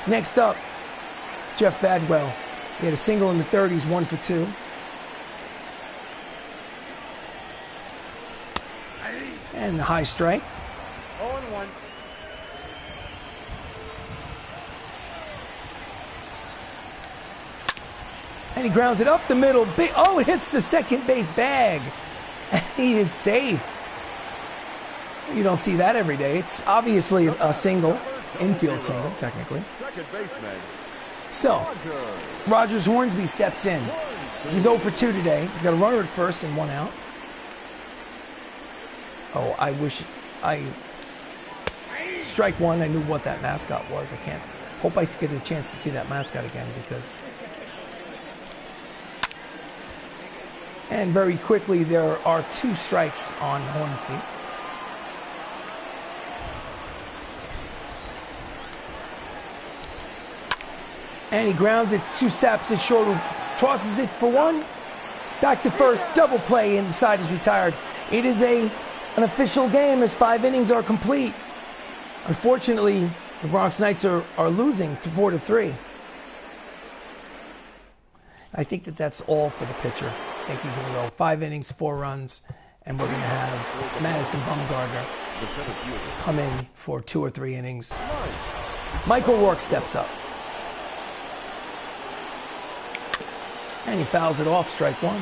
S1: Next up, Jeff Badwell. He had a single in the 30s, 1 for 2. And the high strike.
S3: 0-1.
S1: And he grounds it up the middle. Oh, it hits the second base bag. And he is safe. You don't see that every day. It's obviously a single, infield single, technically. So, Rogers Hornsby steps in. He's 0 for 2 today. He's got a runner at first and 1 out. Oh, I wish strike one. I knew what that mascot was. I can't. Hope I get a chance to see that mascot again because. And very quickly, there are 2 strikes on Hornsby. And he grounds it to Saps at short, who tosses it for 1. Back to first, double play, and the side is retired. It is an official game as 5 innings are complete. Unfortunately, the Bronx Knights are losing 4-3. I think that's all for the pitcher. I think he's going to go 5 innings, 4 runs, and we're going to have Madison Bumgarner come in for 2 or 3 innings. Michael Rourke steps up. And he fouls it off, strike 1.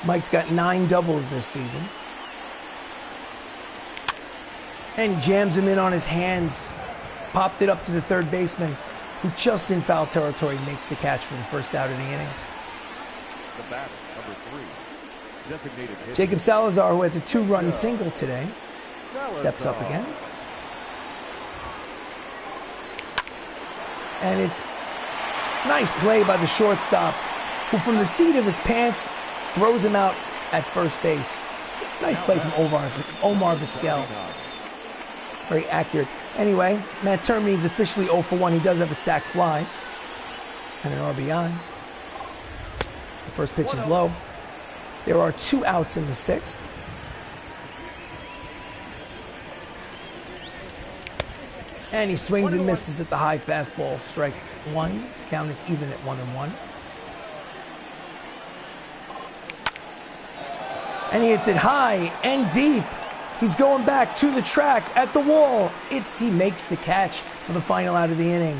S1: Mike's got 9 doubles this season. And he jams him in on his hands. Popped it up to the third baseman, who just in foul territory makes the catch for the first out of the inning.
S2: The batter, number 3, designated hitter.
S1: Jacob Salazar, who has a 2-run single today, steps up again. And it's nice play by the shortstop, who from the seat of his pants throws him out at first base. Nice play from Omar Vizquel. Very accurate. Anyway, Matt Termini is officially 0 for 1. He does have a sac fly and an RBI. The first pitch is low. There are 2 outs in the 6th. And he swings and misses at the high fastball. Strike 1. Count is even at 1-1. And he hits it high and deep. He's going back to the track at the wall. He makes the catch for the final out of the inning.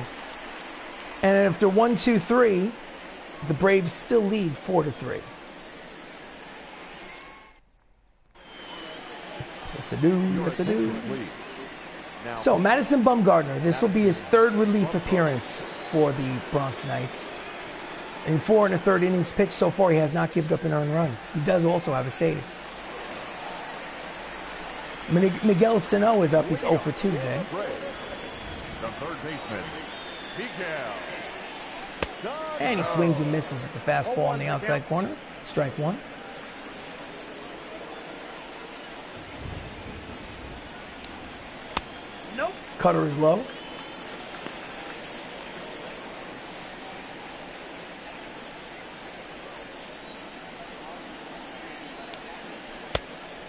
S1: And after 1, 2, 3, the Braves still lead 4-3. Yes, I do. Yes, I do. So, Madison Bumgarner, this will be his 3rd relief appearance for the Bronx Knights. In 4 1/3 innings pitched so far, he has not given up an earned run. He does also have a save. Miguel Sano is up. He's 0 for 2 today.
S2: The third baseman, Miguel.
S1: And he swings and misses at the fastball on the outside corner. Strike 1.
S3: Nope.
S1: Cutter is low.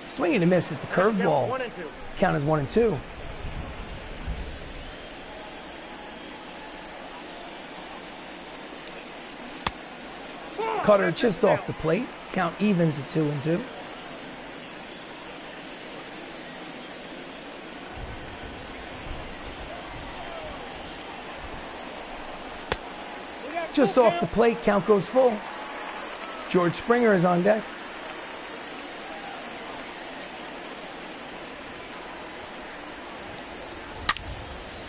S1: Swinging and miss at the curveball.
S3: 1-2.
S1: Count is 1-2. Cutter just off the plate. Count evens at 2-2. Just off the plate. Count goes full. George Springer is on deck.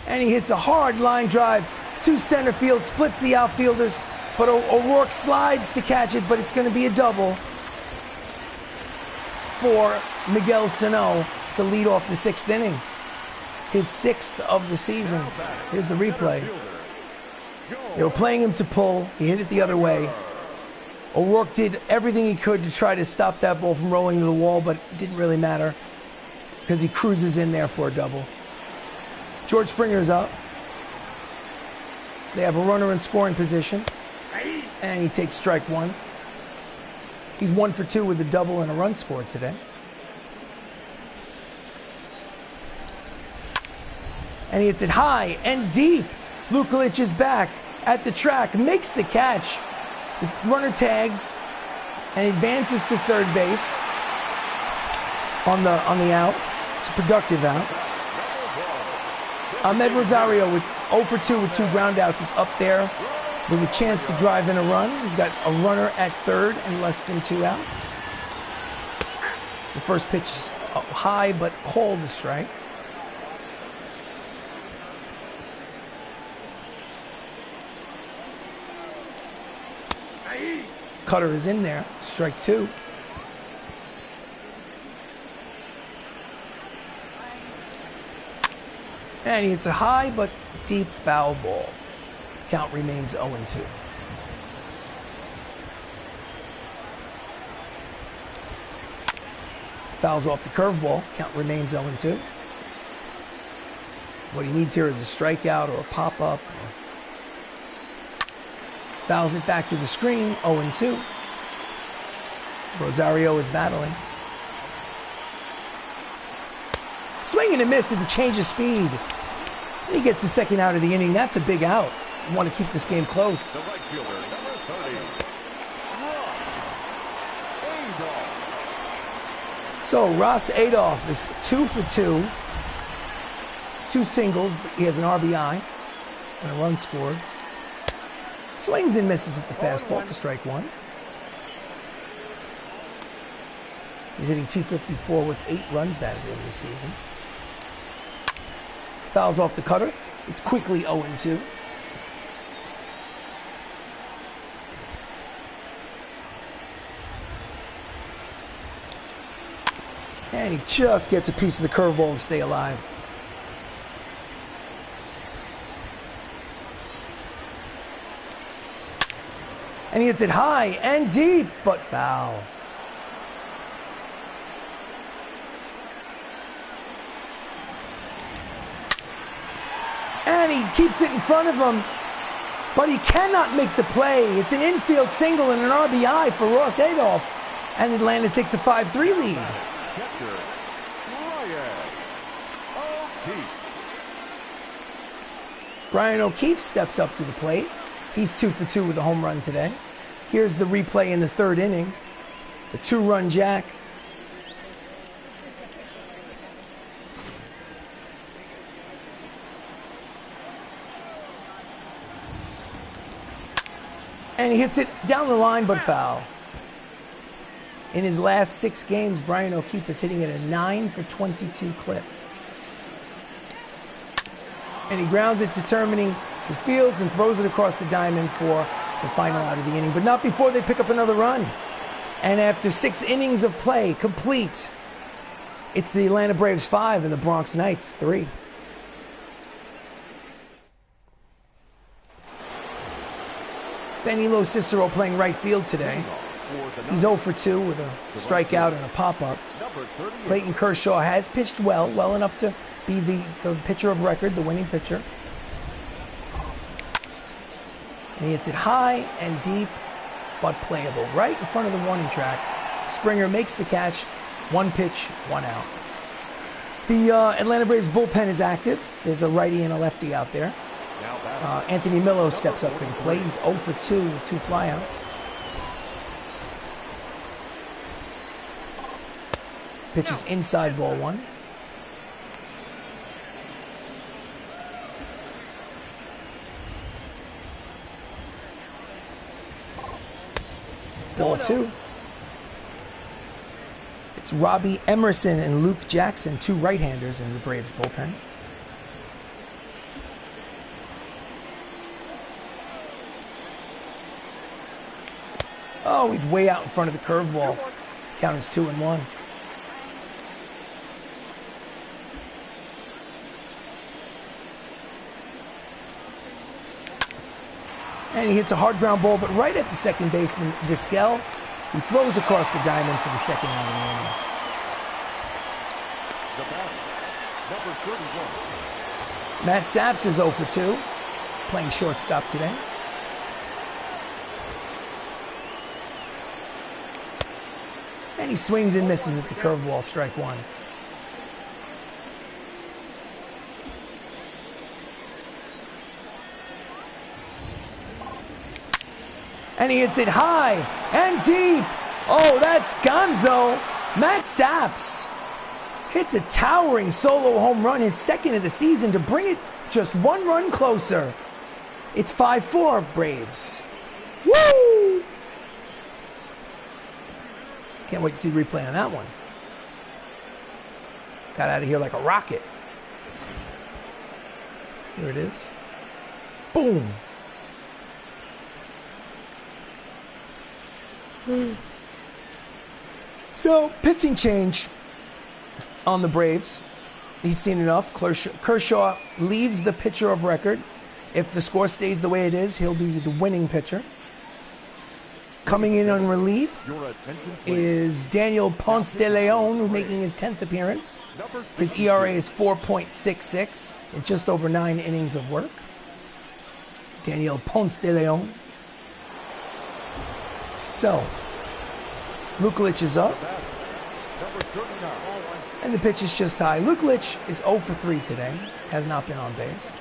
S1: And he hits a hard line drive to center field, splits the outfielders, but O'Rourke slides to catch it, but it's going to be a double for Miguel Sano to lead off the 6th inning. His 6th of the season. Here's the replay. They were playing him to pull. He hit it the other way. O'Rourke did everything he could to try to stop that ball from rolling to the wall, but it didn't really matter because he cruises in there for a double. George Springer's up. They have a runner in scoring position, and he takes strike one. He's 1 for 2 with a double and a run scored today. And he hits it high and deep. Lukulich is back at the track, makes the catch. The runner tags and advances to third base on the out. It's a productive out. Ahmed Rosario with 0 for 2 with 2 groundouts is up there with a chance to drive in a run. He's got a runner at third and less than 2 outs. The first pitch is high but called a strike. Cutter is in there, strike 2. And he hits a high but deep foul ball. Count remains 0-2. Fouls off the curveball. Count remains 0-2. What he needs here is a strikeout or a pop-up. Fouls it back to the screen, 0-2. Rosario is battling. Swing and a miss at the change of speed. And he gets the second out of the inning. That's a big out. You want to keep this game close.
S2: The right fielder, number 30.
S1: So Ross Adolph is 2 for 2. 2 singles, but he has an RBI and a run scored. Swings and misses at the fastball for strike 1. He's hitting .254 with 8 runs batted in this season. Fouls off the cutter. It's quickly 0-2. And he just gets a piece of the curveball to stay alive. And he hits it high and deep, but foul. And he keeps it in front of him, but he cannot make the play. It's an infield single and an RBI for Ross Adolph. And Atlanta takes a 5-3 lead.
S2: Catcher,
S1: Brian O'Keefe steps up to the plate. He's 2 for 2 with a home run today. Here's the replay in the 3rd inning. The 2-run jack. And he hits it down the line, but foul. In his last 6 games, Brian O'Keefe is hitting at a 9 for 22 clip. And he grounds it to Termini, who fields and throws it across the diamond for the final out of the inning, but not before they pick up another run. And after 6 innings of play complete, it's the Atlanta Braves 5 and the Bronx Knights 3. Benilo Cicero playing right field today. He's 0 for 2 with a strikeout and a pop-up. Clayton Kershaw has pitched well enough to be the pitcher of record, the winning pitcher. And he hits it high and deep, but playable. Right in front of the warning track. Springer makes the catch. 1 pitch, 1 out. The Atlanta Braves bullpen is active. There's a righty and a lefty out there. Anthony Millo steps up to the plate. He's 0 for 2 with 2 flyouts. Pitches inside, ball 1. Ball 2. It's Robbie Emerson and Luke Jackson, 2 right-handers in the Braves bullpen. Oh, he's way out in front of the curveball. Count is 2-1. And he hits a hard ground ball, but right at the second baseman, Vizquel, who throws across the diamond for the second out of the inning.
S2: The batter, number 31.
S1: Matt Saps is 0 for 2, playing shortstop today. And he swings and misses at the curveball, strike one. And he hits it high and deep. Oh, that's gonzo. Matt Saps hits a towering solo home run, his second of the season, to bring it just one run closer. It's 5-4, Braves. Woo! Can't wait to see replay on that one. Got out of here like a rocket. Here it is. Boom. So, pitching change on the Braves. He's seen enough. Kershaw leaves the pitcher of record. If the score stays the way it is, he'll be the winning pitcher. Coming in on relief is Daniel Ponce de Leon, who's making his 10th appearance. His ERA is 4.66 in just over 9 innings of work. Daniel Ponce de Leon. So, Lukelich is up, and the pitch is just high. Lukelich is 0 for 3 today, has not been on base.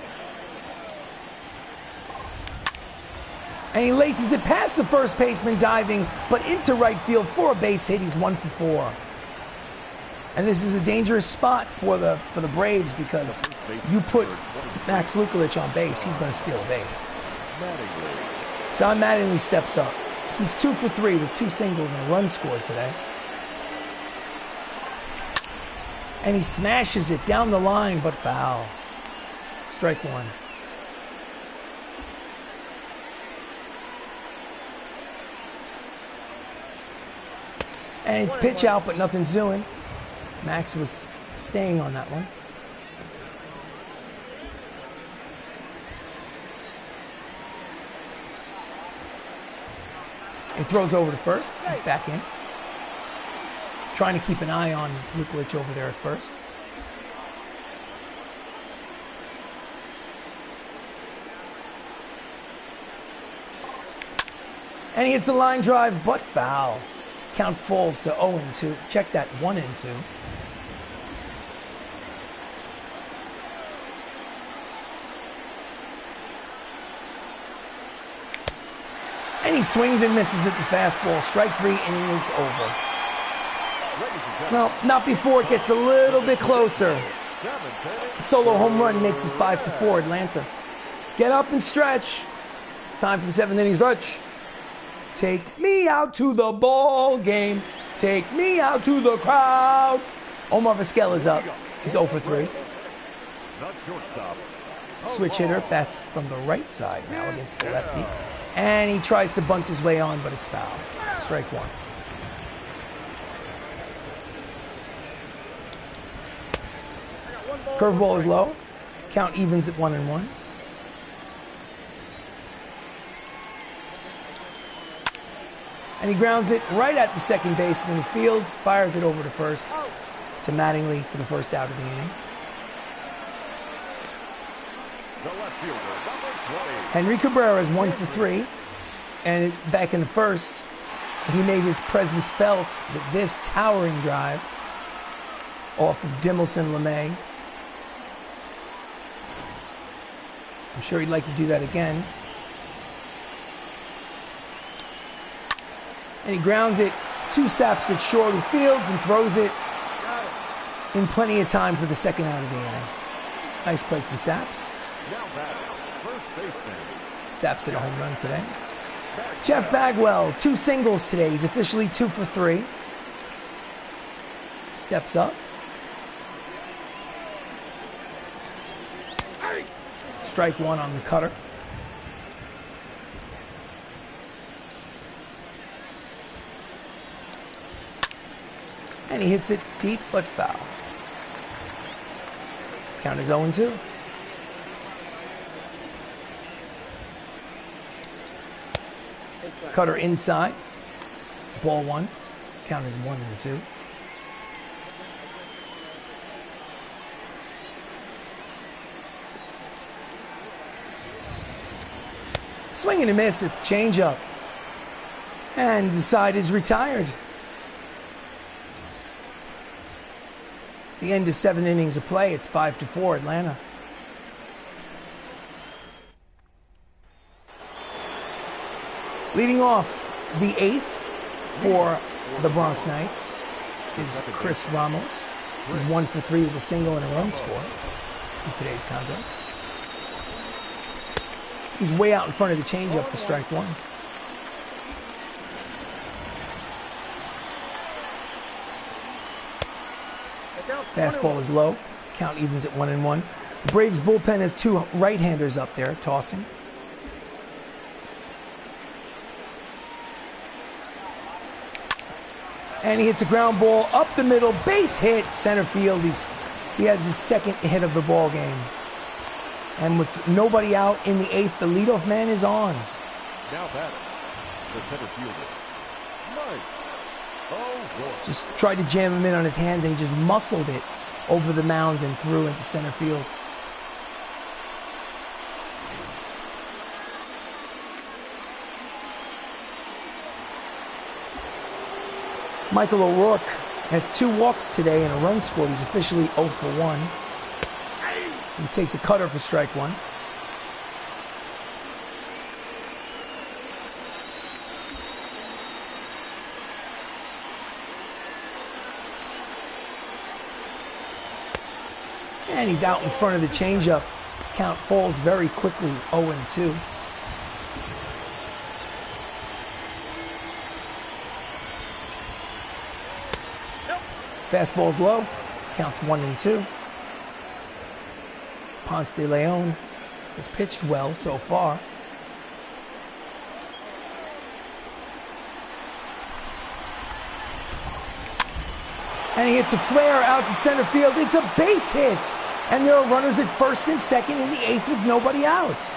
S1: And he laces it past the first baseman diving, but into right field for a base hit. He's 1 for 4. And this is a dangerous spot for the Braves, because you put Max Lukelich on base, he's going to steal a base. Don Mattingly steps up. He's 2 for 3 with 2 singles and a run scored today. And he smashes it down the line, but foul. Strike one. And it's pitch out, but nothing's doing. Max was staying on that one. He throws over to first. He's back in. Trying to keep an eye on Lukelich over there at first. And he hits the line drive, but foul. Count falls to 0-2. Check that, 1-2. And he swings and misses at the fastball. Strike 3, inning is over. Well, not before it gets a little bit closer. Solo home run makes it 5-4, Atlanta. Get up and stretch. It's time for the 7th inning stretch. Take me out to the ball game. Take me out to the crowd. Omar Vizquel is up. He's 0 for 3. Switch hitter bats from the right side now against the lefty. And he tries to bunt his way on, but it's foul. Strike one. Curveball is low. Count evens at 1-1. And he grounds it right at the second baseman who fields, fires it over to first to Mattingly for the first out of the inning. Henry Cabrera is 1 for 3. And back in the first, he made his presence felt with this towering drive off of Dimmelson LeMay. I'm sure he'd like to do that again. And he grounds it to Saps at short, who fields and throws it in plenty of time for the second out of the inning. Nice play from Saps. Saps hit a home run today. Jeff Bagwell, 2 singles today. He's officially 2 for 3. Steps up. Strike one on the cutter. And he hits it deep but foul. Count is 0-2. Cutter inside. Ball 1. Count is 1-2. Swing and a miss at the changeup. And the side is retired. The end of 7 innings of play. It's 5-4 Atlanta. Leading off the 8th for the Bronx Knights is Chris Ramos. He's 1 for 3 with a single and a run score in today's contest. He's way out in front of the changeup for strike 1. Fastball is low. Count evens at 1-1. The Braves bullpen has 2 right-handers up there tossing. And he hits a ground ball up the middle, base hit, center field. He has his 2nd hit of the ball game. And with nobody out in the 8th, the leadoff man is on.
S2: Now batting, the center fielder, Mike. Oh, boy.
S1: Just tried to jam him in on his hands, and he just muscled it over the mound and threw into center field. Michael O'Rourke has 2 walks today and a run scored. He's officially 0 for 1. He takes a cutter for strike 1. And he's out in front of the changeup. Count falls very quickly, 0-2. Fastball's low, counts 1-2. Ponce de Leon has pitched well so far. And he hits a flare out to center field. It's a base hit. And there are runners at 1st and 2nd in the 8th with nobody out.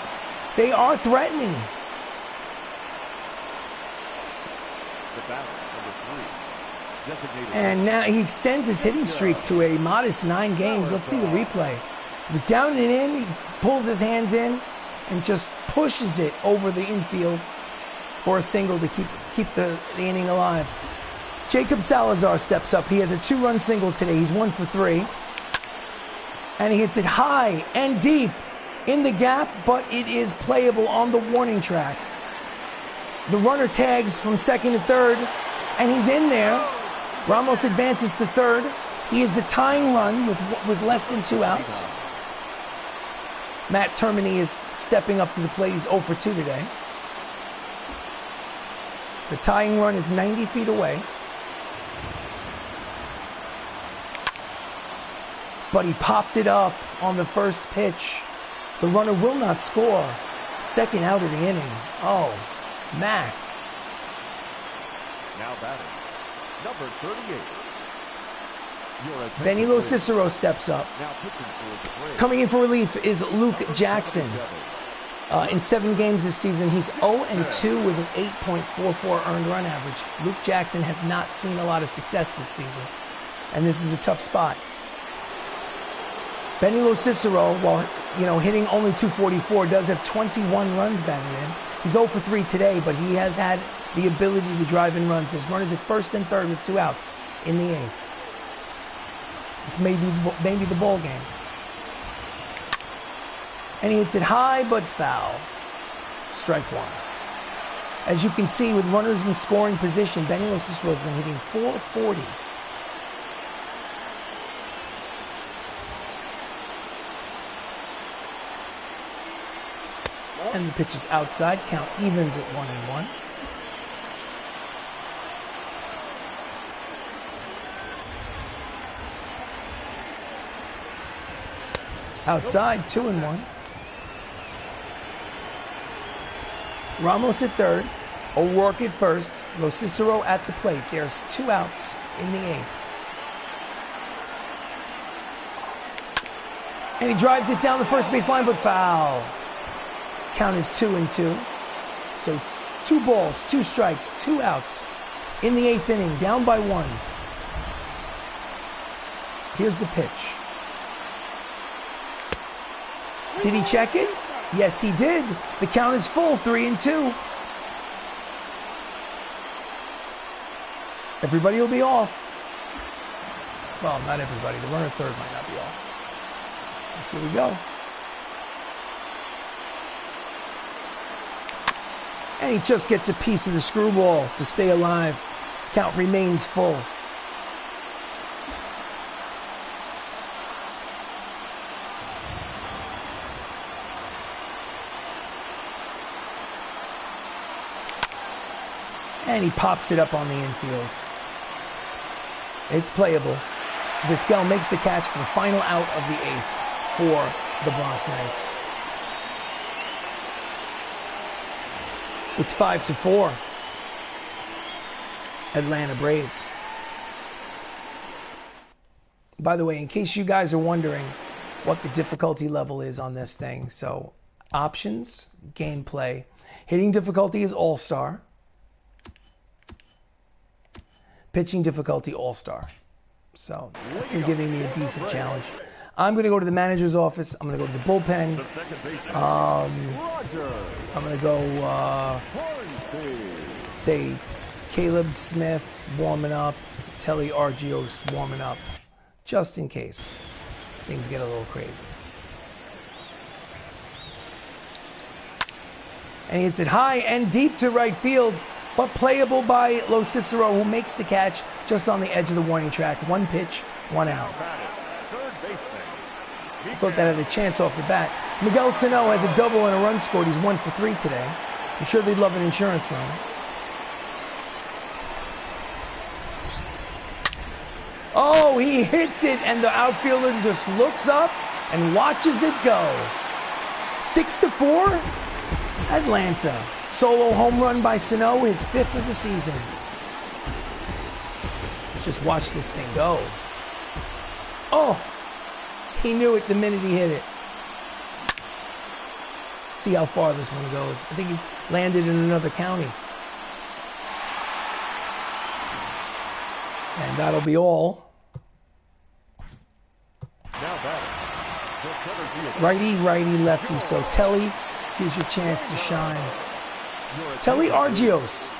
S1: They are threatening.
S2: The batter, number 3, designated.
S1: And now he extends his hitting streak to a modest 9 games. Let's see the replay. It was down and in. He pulls his hands in and just pushes it over the infield for a single to keep the inning alive. Jacob Salazar steps up. He has a 2-run single today. He's 1 for 3. And he hits it high and deep in the gap, but it is playable on the warning track. The runner tags from 2nd to 3rd, and he's in there. Ramos advances to 3rd. He is the tying run with what was less than 2 outs. Matt Termini is stepping up to the plate. He's 0 for 2 today. The tying run is 90 feet away. But he popped it up on the first pitch. The runner will not score. 2nd out of the inning. Oh, Matt.
S2: Now batting, number 38.
S1: Benilo Cicero steps up.
S2: Now pitching for the Braves.
S1: Coming in for relief is Luke Jackson. In 7 games this season, he's 0-2 with an 8.44 earned run average. Luke Jackson has not seen a lot of success this season, and this is a tough spot. Benilo Cicero, while hitting only 244, does have 21 runs batted in. He's 0 for 3 today, but he has had the ability to drive in runs. There's runners at 1st and 3rd with 2 outs in the 8th. This may be the ball game. And he hits it high but foul. Strike 1. As you can see, with runners in scoring position, Benilo Cicero has been hitting 440. And the pitch is outside. Count evens at 1-1. Outside, 2-1. Ramos at 3rd. O'Rourke at 1st. Lo Cicero at the plate. There's 2 outs in the 8th. And he drives it down the first base line, but foul. Count is 2-2. So 2 balls, 2 strikes, 2 outs in the 8th inning, down by 1. Here's the pitch. Did he check it? Yes, he did. The count is full, 3-2. Everybody will be off. Well, not everybody. The runner at third might not be off. Here we go. And he just gets a piece of the screwball to stay alive. Count remains full. And he pops it up on the infield. It's playable. Vizquel makes the catch for the final out of the 8th for the Bronx Knights. It's 5-4. Atlanta Braves. By the way, in case you guys are wondering what the difficulty level is on this thing, so options, gameplay, hitting difficulty is All-Star. Pitching difficulty All-Star. So that's been giving me a decent challenge. I'm going to go to the manager's office. I'm going to go to the bullpen. I'm going to go, say, Caleb Smith warming up, ttRPG warming up, just in case things get a little crazy. And he hits it high and deep to right field, but playable by Lo Cicero, who makes the catch just on the edge of the warning track. 1 pitch, 1 out. I thought that had a chance off the bat. Miguel Sano has a double and a run scored. He's 1 for 3 today. I'm sure they'd love an insurance run. Oh, he hits it, and the outfielder just looks up and watches it go. 6-4, Atlanta. Solo home run by Sano, his 5th of the season. Let's just watch this thing go. Oh, he knew it the minute he hit it. See how far this one goes. I think he landed in another county. And that'll be all. Righty, righty, lefty. So Telly, here's your chance to shine. ttRPG,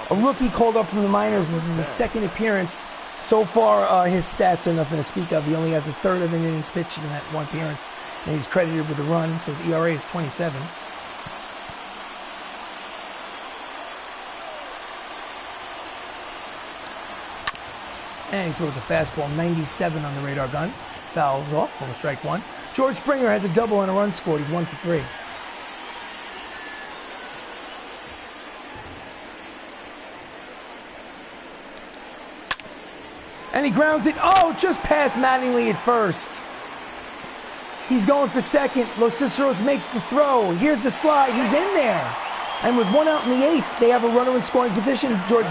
S1: a rookie called up from the minors. This is his 2nd appearance. So far, his stats are nothing to speak of. He only has 1/3 of an innings pitched in that 1 appearance, and he's credited with a run, so his ERA is 27. And he throws a fastball, 97 on the radar gun. Fouls off, for strike 1. George Springer has a double and a run scored. He's 1 for 3. And he grounds it. Oh, just past Mattingly at first. He's going for second. Lo Cicero makes the throw. Here's the slide. He's in there. And with 1 out in the 8th, they have a runner in scoring position. George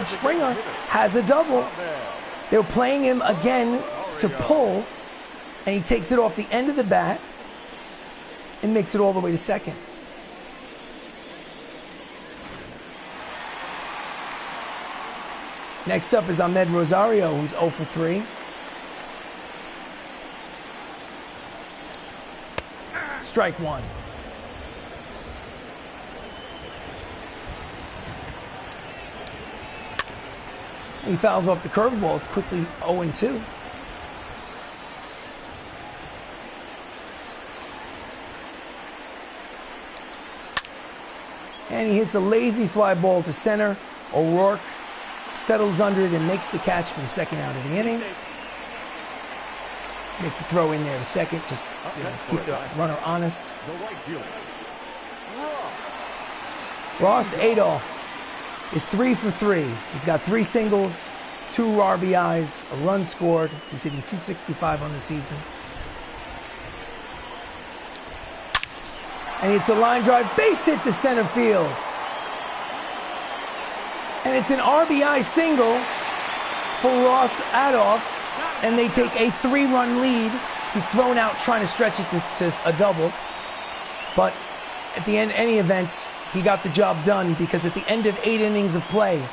S1: Springer has a double. They're playing him again to pull, and he takes it off the end of the bat and makes it all the way to second. Next up is Ahmed Rosario, who's 0 for 3. Strike 1. He fouls off the curveball. It's quickly 0-2. And he hits a lazy fly ball to center. O'Rourke settles under it and makes the catch for the 2nd out of the inning. Makes a throw in there to second, just to keep the runner honest. Ross Adolph is 3 for 3. He's got 3 singles, 2 RBIs, a run scored. He's hitting .265 on the season. And it's a line drive base hit to center field. And it's an RBI single for Ross Adolph, and they take a 3-run lead He's thrown out trying to stretch it to a double. But at the end, any event, he got the job done because at the end of 8 innings of play,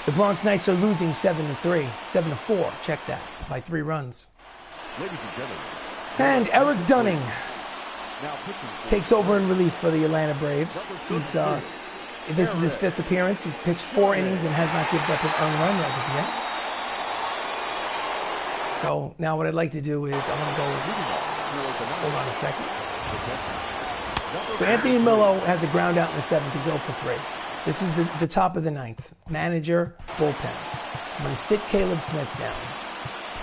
S1: the Bronx Knights are losing 7-3, 7-4. Check that, by 3 runs.
S2: Ladies and gentlemen.
S1: And Eric Dunning takes over in relief for the Atlanta Braves. He's this is his 5th appearance. He's pitched 4 innings and has not given up an earned run as of yet. So now what I'd like to do is I want to go. Hold on a second. So Anthony Millo has a ground out in the 7th. He's 0 for 3. This is the top of the 9th. Manager, bullpen. I'm going to sit Caleb Smith down.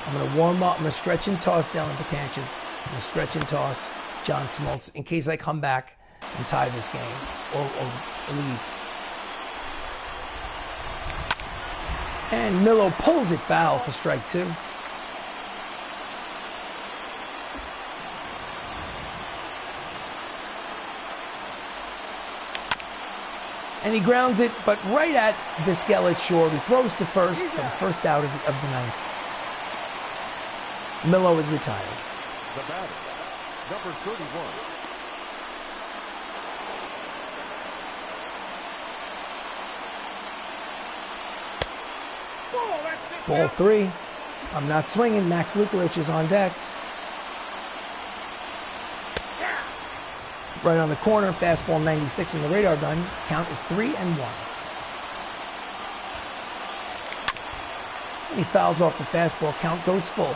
S1: I'm going to warm up. I'm going to stretch and toss Dylan Patanches. I'm going to stretch and toss John Smoltz in case I come back and tie this game or lead. And Millo pulls it foul for strike 2. And he grounds it, but right at the skeleton shore. He throws to first for the first out of the 9th. Millo is retired.
S2: The batter, number 31.
S1: Ball 3. I'm not swinging. Max Lukulich is on deck. Right on the corner, fastball 96 in the radar gun. Count is 3-1. And he fouls off the fastball. Count goes full.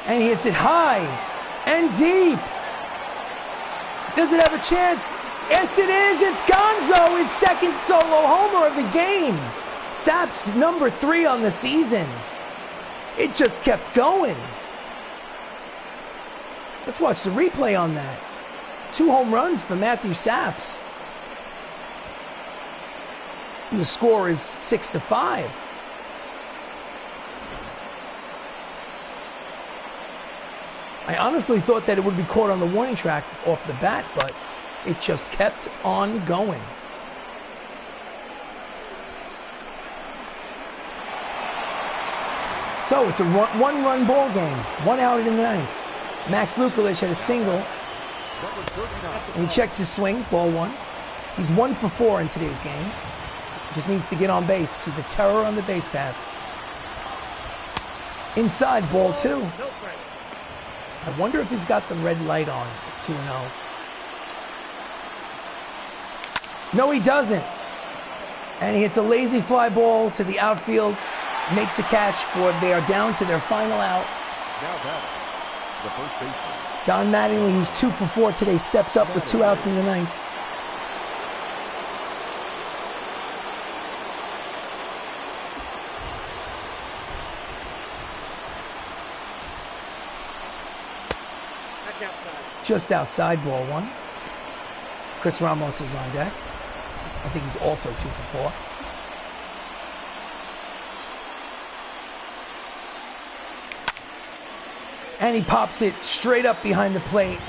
S1: And he hits it high and deep. Does it have a chance? Yes, it is. It's Gonzo, his 2nd solo homer of the game. Saps number 3 on the season. It just kept going. Let's watch the replay on that. 2 home runs for Matthew Saps. And the score is 6-5. I honestly thought that it would be caught on the warning track off the bat, but it just kept on going. So it's a 1-run ball game. 1 out in the 9th. Max Lukulich had a single. And he checks his swing, ball 1. He's 1 for 4 in today's game. Just needs to get on base. He's a terror on the base paths. Inside, ball 2. I wonder if he's got the red light on, 2-0. No, he doesn't. And he hits a lazy fly ball to the outfield. Makes the catch for they are down to their final out.
S2: Now back, the first baseman.
S1: Don Mattingly, who's 2 for 4 today, steps up with 2 outs in the 9th. Just outside, ball 1. Chris Ramos is on deck. I think he's also 2 for 4. And he pops it straight up behind the plate.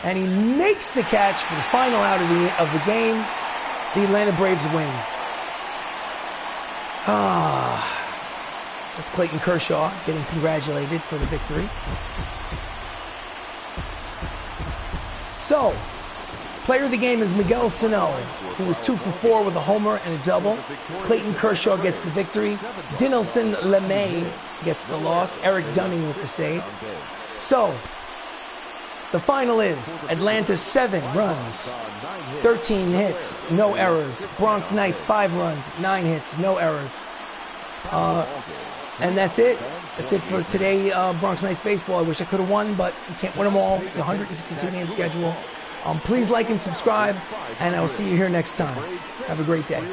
S1: And he makes the catch for the final out of the game. The Atlanta Braves win. That's Clayton Kershaw getting congratulated for the victory. So, player of the game is Miguel Sano, who was 2 for 4 with a homer and a double. Clayton Kershaw gets the victory. Dinelson LeMay gets the loss. Eric Dunning with the save. So, the final is Atlanta 7 runs, 13 hits, no errors. Bronx Knights 5 runs, 9 hits, no errors. And that's it. That's it for today, Bronx Knights baseball. I wish I could have won, but you can't win them all. It's a 162-game schedule. Please like and subscribe, and I will see you here next time. Have a great day.